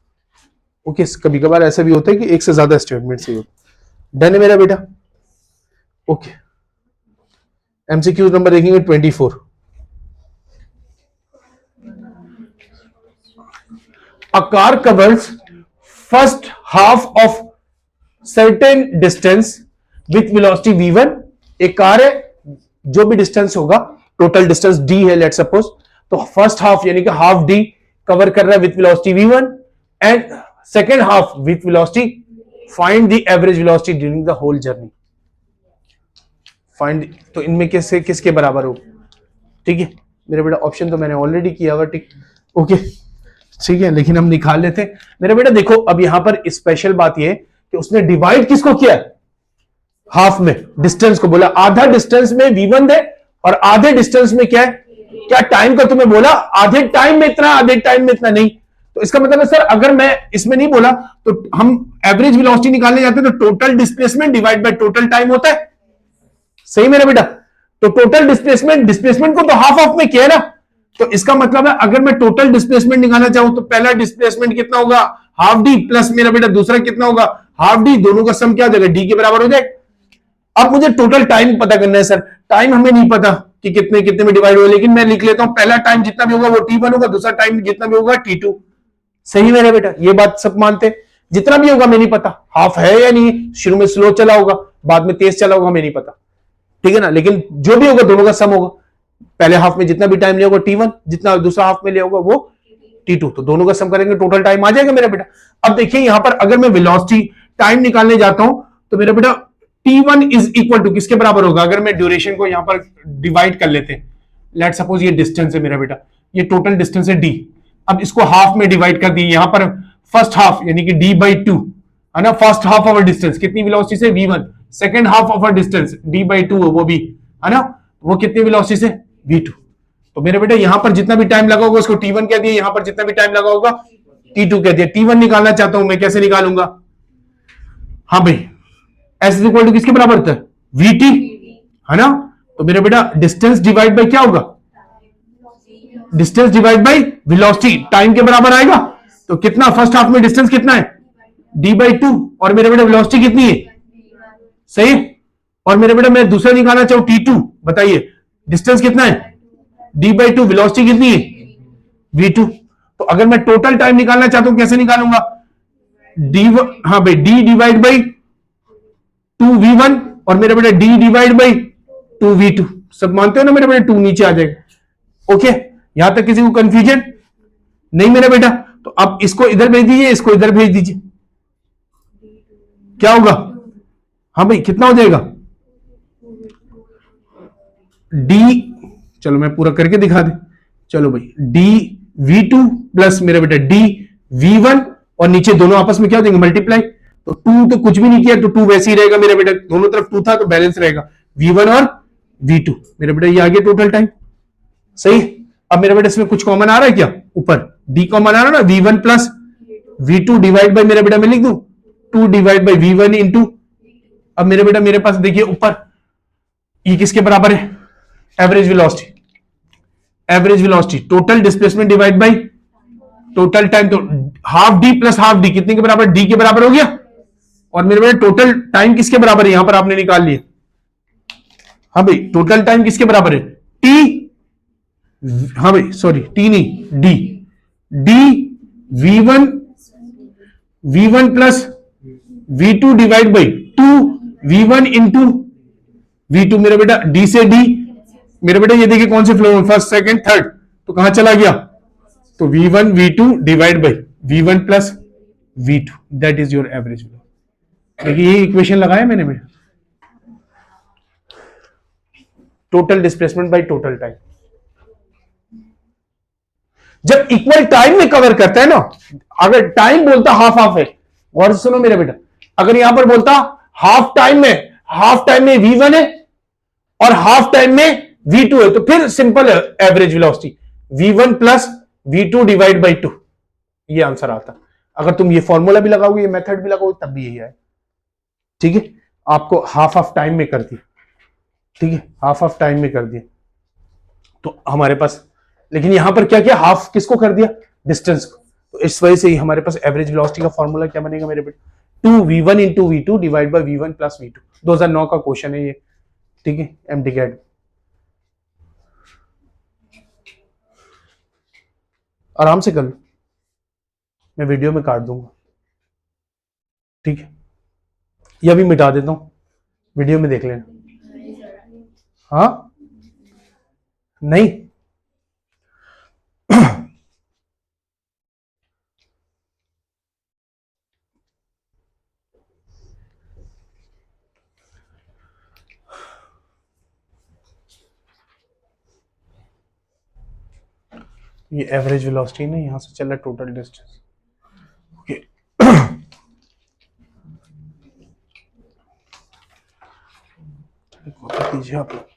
ओके, कभी कभार ऐसा भी होता है कि एक से ज्यादा स्टेटमेंट सही होता। डन है मेरा बेटा? ओके, एमसीक्यू नंबर देखेंगे 24। A car covers first half of certain distance with velocity v1। एक कार है, जो भी डिस्टेंस होगा, टोटल डिस्टेंस d है लेट सपोज, तो फर्स्ट हाफ यानी कि हाफ d कवर कर रहा है with velocity v1 and second half with velocity, find the average velocity during the whole journey. Find, तो इनमें किससे किसके बराबर हो? ठीक है मेरे बेटा, ऑप्शन तो मैंने ऑलरेडी किया हुआ। ठीक, ओके ठीक है, लेकिन हम निकाल लेते हैं मेरे बेटा। देखो अब यहां पर स्पेशल बात यह कि उसने डिवाइड किसको किया? हाफ में डिस्टेंस को बोला, आधा डिस्टेंस में v1 दे और आधे डिस्टेंस में क्या है, क्या टाइम का तुम्हें बोला, आधे टाइम में इतना, आधे टाइम में इतना नहीं। तो इसका मतलब है सर, अगर मैं इसमें नहीं बोला तो हम एवरेज वेलोसिटी निकालने जाते हैं तो total displacement divide by total time होता है। सही मेरा बेटा? तो टोटल डिस्प्लेसमेंट को तो हाफ ऑफ में किया ना, तो इसका मतलब है अगर मैं टोटल डिस्प्लेसमेंट निकालना चाहूं तो पहला डिस्प्लेसमेंट कितना होगा? हाफ डी प्लस मेरा बेटा दूसरा कितना होगा? हाफ डी, दोनों का सम क्या हो जाएगा? डी के बराबर हो जाएगा। अब मुझे टोटल टाइम पता करना है सर, टाइम हमें नहीं पता कि कितने कितने में डिवाइड हो, लेकिन मैं लिख लेता हूं पहला टाइम जितना भी होगा वो t1 होगा, दूसरा टाइम जितना भी होगा t2। सही मेरा बेटा? ये बात सब मानते हैं। जितना भी होगा हमें नहीं पता हाफ है या नहीं, शुरू में स्लो चला होगा, बाद में तेज चला होगा, हमें नहीं पता। ठीक है ना? लेकिन जो भी होगा दोनों का सम होगा। पहले हाफ में जितना भी टाइम लिया होगा t1, जितना दूसरा हाफ में लिया होगा वो t2, तो दोनों का सम करेंगे टोटल टाइम आ जाएगा मेरा बेटा। अब देखिए यहां पर अगर मैं वेलोसिटी टाइम निकालने जाता हूं तो मेरा बेटा t1 इज इक्वल टू किसके बराबर होगा? अगर मैं ड्यूरेशन को यहां पर डिवाइड कर लेते हैं, लेट सपोज ये डिस्टेंस है मेरा बेटा, ये टोटल डिस्टेंस है d। अब इसको हाफ में डिवाइड कर दी, यहां पर फर्स्ट हाफ यानी कि d/2 है ना, फर्स्ट हाफ ऑफ डिस्टेंस कितनी वेलोसिटी से? v1। Second half of distance d/2 वो भी है ना, वो कितनी वेलोसिटी से? v2। तो मेरे बेटा यहां पर जितना भी टाइम लगा होगा उसको t1 कह दिया, यहां पर जितना भी टाइम लगा होगा t2 कह दिया। t1 निकालना चाहता हूं मैं, कैसे निकालूंगा? हाँ भाई, एस इज इक्वल टू किसके बराबर होता है? vt है ना। तो मेरे बेटा डिस्टेंस डिवाइड बाय क्या होगा? Distance divide by velocity, time के बराबर आएगा। तो कितना फर्स्ट हाफ में डिस्टेंस कितना है? d/2, और मेरे बेटा वेलोसिटी कितनी है? सही। और मेरे बेटा मैं दूसरा निकालना चाहूं t2, बताइए डिस्टेंस कितना है? d/2, वेलोसिटी कितनी है? v2। तो अगर मैं टोटल टाइम निकालना चाहता हूं कैसे निकालूंगा? हाँ भाई, d डिवाइड बाई 2v1 और मेरे बेटा d डिवाइड बाई 2v2। सब मानते हो ना मेरे बेटा? 2 नीचे आ जाएगा। ओके, यहां तक किसी को कंफ्यूजन नहीं मेरा बेटा? तो अब इसको इधर भेज दीजिए, इसको इधर भेज दीजिए, क्या होगा? हाँ भाई कितना हो जाएगा? d, चलो मैं पूरा करके दिखा दे। चलो भाई dv2 प्लस मेरा बेटा dv1 और नीचे दोनों आपस में क्या हो जाएंगे? मल्टीप्लाई। तो 2 तो कुछ भी नहीं किया तो 2 वैसे ही रहेगा मेरा बेटा, दोनों तरफ 2 था तो बैलेंस रहेगा v1 और v2। मेरा बेटा ये आ गया टोटल टाइम। सही। अब मेरा बेटा इसमें कुछ कॉमन आ रहा है क्या? ऊपर d कॉमन आ रहा है ना, v1 plus v2 divide by मेरा बेटा मैं लिख दूं 2 डिवाइड बाई v1 इंटू, अब मेरे बेटा मेरे पास देखिए ऊपर ये किसके बराबर है? Average velocity. Average velocity total displacement divide by total time, तो half d plus half d कितने के बराबर? डी के बराबर हो गया। और मेरे बेटा टोटल टाइम किसके बराबर है? यहां पर आपने निकाल लिया हाँ भाई, टोटल टाइम किसके बराबर है? टी, हाँ भाई सॉरी टी नहीं, D, D V1, V1 plus V2 divide by 2 V1 into V2। मेरा बेटा डी से डी, मेरा बेटा ये देखिए कौन से फ्लो में, फर्स्ट सेकंड थर्ड, तो कहां चला गया? तो V1 V2 divide by V1 plus V2, that is your average flow. देखिए ये इक्वेशन लगाया मैंने बेटा, total displacement by total time. जब इक्वल टाइम में कवर करता है ना, अगर टाइम बोलता हाफ हाफ है, और सुनो मेरे बेटा, अगर यहां पर बोलता हाफ टाइम में V1 है और हाफ टाइम में V2 है, तो फिर सिंपल है average velocity V1 plus V2 divide by 2, ये आंसर आता। अगर तुम ये फॉर्मूला भी लगाओगे, ये मेथड भी लगाओगे, तब भी यही आए। ठीक है, आपको हाफ हाफ टाइम में कर दिया, ठीक है, हाफ हाफ टाइम में कर दिया तो हमारे पास, लेकिन यहां पर क्या किया, हाफ किसको कर दिया? डिस्टेंस को। तो इस वजह से ही हमारे पास एवरेज वेलोसिटी का फॉर्मूला क्या बनेगा मेरे बेटे? 2V1 into V2 divide by V1 plus V2। 2009 का क्वेश्चन है ये, ठीक है, MTCAT। आराम से कर लो, मैं वीडियो में काट दूंगा, ठीक है, या भी मिटा देता हूं, वीडियो में देख लेना। हाँ नहीं ये एवरेज वेलोसिटी ना, यहां से चल रहा है टोटल डिस्टेंस। ओके, कॉपी कीजिए आप लोग।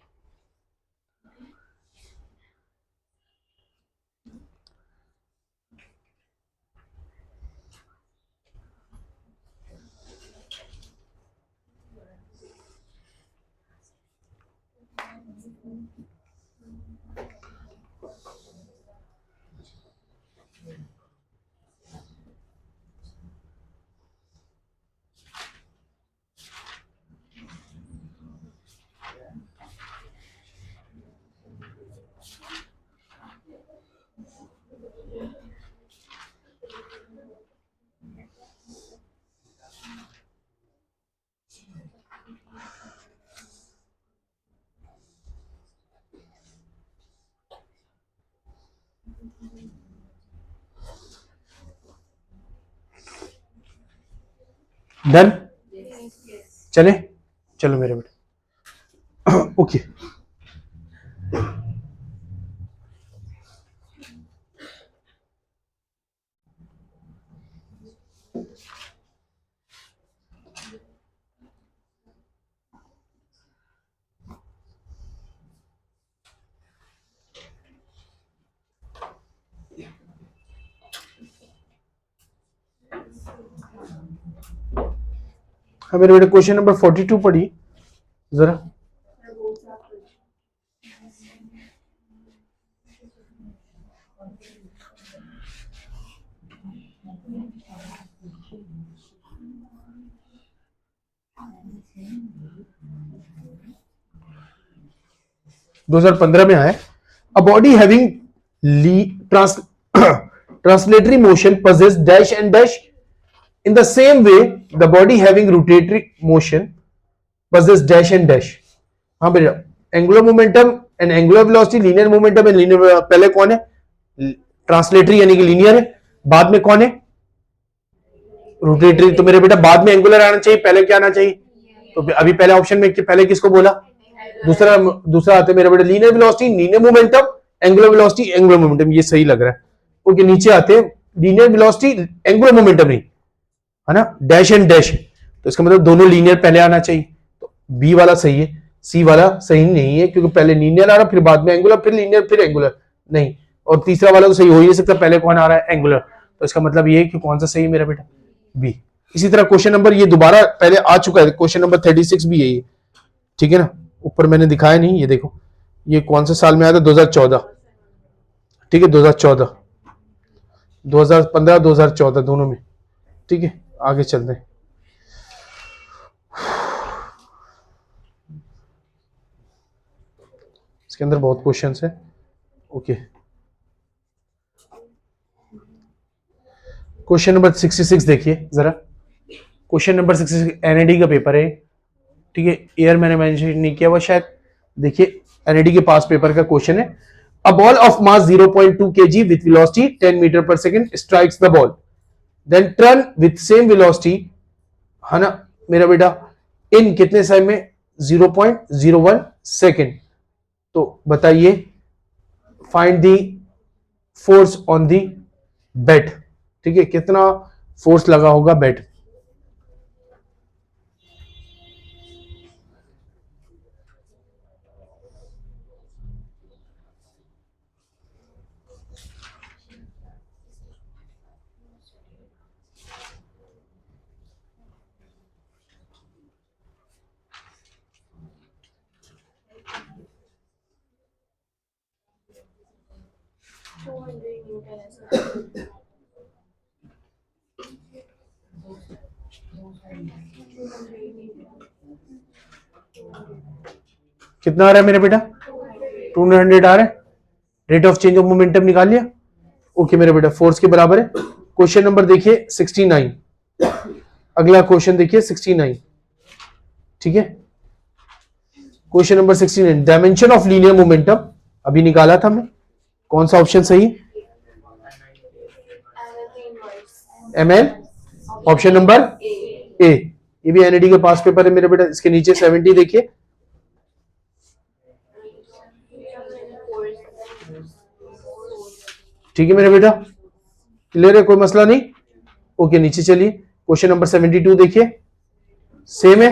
डन, चले, चलो मेरे बेटे। ओके, हाँ मेरे बेटे क्वेश्चन नंबर 42 पढ़िए जरा। दो 2015 में आया। A body having translatory motion possess dash and dash in the same way the body having rotatory motion possess dash and dash। हाँ भैया, angular momentum and angular velocity, linear momentum and linear, पहले कौन है? Translatory यानी कि linear है, बाद में कौन है? रोटेटरी। तो मेरे बेटा बाद में एंगुलर आना चाहिए, पहले क्या आना चाहिए? तो अभी पहले ऑप्शन में पहले किसको बोला? दूसरा आते मेरे बेटा linear velocity, linear momentum, angular velocity, angular momentum, ये सही लग रहा है। ओके, नीचे आते लीनियर वेलोसिटी, एंगुलर मोमेंटम नहीं है ना, डैश एंड डैश, तो इसका मतलब दोनों लीनियर पहले आना चाहिए। तो बी वाला सही है, सी वाला सही नहीं है, क्योंकि पहले लीनियर आ रहा, फिर बाद में एंगुलर, फिर लीनियर, फिर एंगुलर नहीं, और तीसरा वाला तो सही हो ही नहीं सकता, पहले कौन आ रहा है? एंगुलर। तो इसका मतलब ये है कि कौन सा सही है मेरा बेटा? बी। इसी तरह क्वेश्चन नंबर, ये दोबारा पहले आ चुका है, क्वेश्चन नंबर 36 भी है ये, ठीक है ना, ऊपर मैंने दिखाया नहीं, ये देखो, ये कौन से साल में आया था? 2014, ठीक है, 2014, 2015, 2014 दोनों में, ठीक है। आगे चलते हैं। इसके अंदर बहुत क्वेश्चंस है। ओके, क्वेश्चन नंबर 66 देखिए जरा। क्वेश्चन नंबर 66 एनएडी का पेपर है, ठीक है। एयर मैंने मेंशन नहीं किया हुआ शायद। देखिए एनएडी के पास पेपर का क्वेश्चन है। A ball of mass 0.2 kg with velocity 10 metre per second strikes the ball, then turn with same velocity, है ना मेरा बेटा, इन कितने समय में? 0.01 सेकंड। तो बताइए, find the force on the bat, ठीक है, कितना फोर्स लगा होगा बैट। कितना आ रहा है मेरा बेटा? 200 आ रहा है। Rate of change of momentum निकाल लिया। ओके मेरा बेटा, फोर्स के बराबर है। क्वेश्चन नंबर देखिए 69। अगला क्वेश्चन देखिए 69, ठीक है। Question number 69, dimension of linear momentum अभी निकाला था हमने, कौन सा ऑप्शन सही? ml, option number A. ये भी एनएडी के पास पेपर है मेरे बेटा। इसके नीचे 70 देखिए, ठीक है मेरे बेटा, क्लियर है, कोई मसला नहीं। ओके नीचे चलिए, क्वेश्चन नंबर 72 देखिए, सेम है।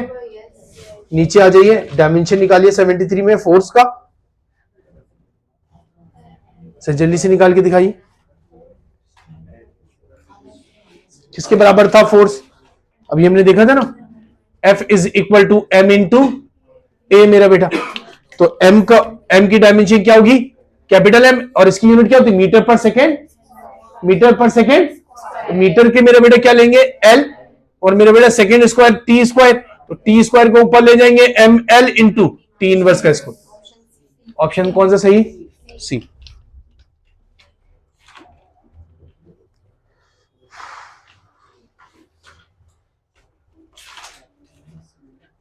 नीचे आ जाइए, डायमेंशन निकालिए 73 में फोर्स का। सर जल्दी से निकाल के दिखाइए, किसके बराबर था फोर्स? अभी हमने देखा था ना, F is equal to M into a मेरा बेटा। तो M की डायमेंशन क्या होगी? कैपिटल M, और इसकी यूनिट क्या होती है? मीटर पर सेकेंड। मीटर पर सेकेंड, मीटर के मेरे बेटा क्या लेंगे? L, और मेरे बेटा सेकेंड स्क्वायर T स्क्वायर, तो T स्क्वायर को ऊपर ले जाएंगे ML इंटू T इनवर्स का स्क्वायर। ऑप्शन कौन सा सही? सी।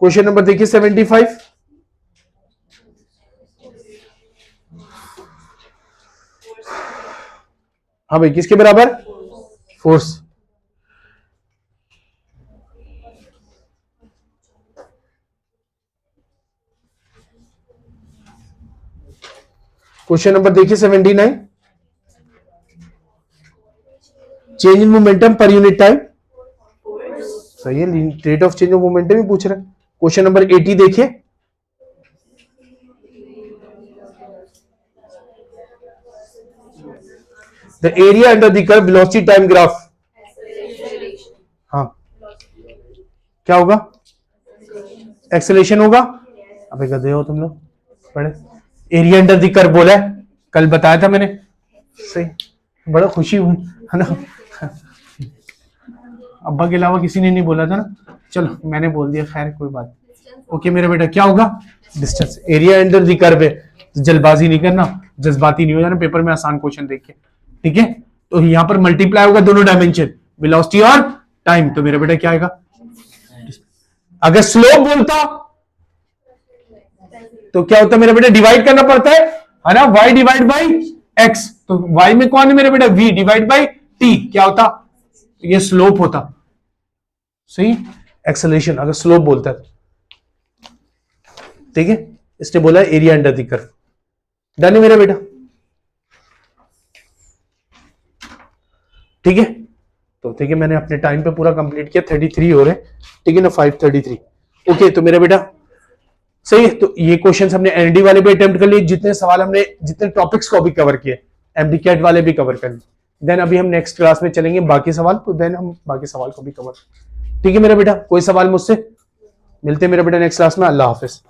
क्वेश्चन नंबर देखिए 75। हाँ भाई, किसके बराबर? फोर्स। क्वेश्चन नंबर देखिए 79, change in momentum per unit time. सही है, rate of change of momentum ही पूछ रहे हैं। क्वेश्चन नंबर 80 देखिए, the area under the curve velocity time graph. हाँ क्या होगा? एक्सेलेरेशन होगा। अबे गधे हो तुम लोग, पढ़े। एरिया अंडर द कर्व बोला है, कल बताया था मैंने। सही, बड़ा खुशी हुई है ना। अब्बा के अलावा किसी ने नहीं बोला था ना, चलो मैंने बोल दिया, खैर कोई बात। ओके मेरा बेटा, क्या होगा? Distance. Area under the curve है, जल्दबाजी नहीं करना, जज्बाती नहीं हो जाना पेपर में आसान क्वेश्चन देख के, ठीक है। तो यहां पर मल्टीप्लाई होगा दोनों डायमेंशन, वेलोसिटी और टाइम। तो मेरा बेटा क्या आएगा? अगर स्लोप बोलता तो क्या होता मेरा बेटा? डिवाइड करना पड़ता है ना, y डिवाइड बाई x। तो y में कौन है मेरा बेटा? v divide by t। क्या होता? ये स्लोप होता, सही। एक्सेलरेशन अगर स्लोप बोलता है, ठीक है। इसने बोला area under the curve. Done है मेरा बेटा, ठीक है। तो ठीक है, मैंने अपने टाइम पे पूरा कंप्लीट किया। 33 हो रहे, ठीक है ना, 5:33। ओके तो मेरा बेटा सही है। तो ये क्वेश्चन हमने एनडी वाले भी अटेम्प्ट कर लिए, जितने सवाल हमने, जितने टॉपिक्स को भी कवर किए, एमडीकैट वाले भी कवर कर लिए। देन अभी हम नेक्स्ट क्लास में चलेंगे बाकी सवाल, तो देन हम बाकी सवाल को भी कवर, ठीक है मेरा बेटा। कोई सवाल मुझसे? मिलते हैं मेरा बेटा नेक्स्ट क्लास में। अल्लाह हाफिज।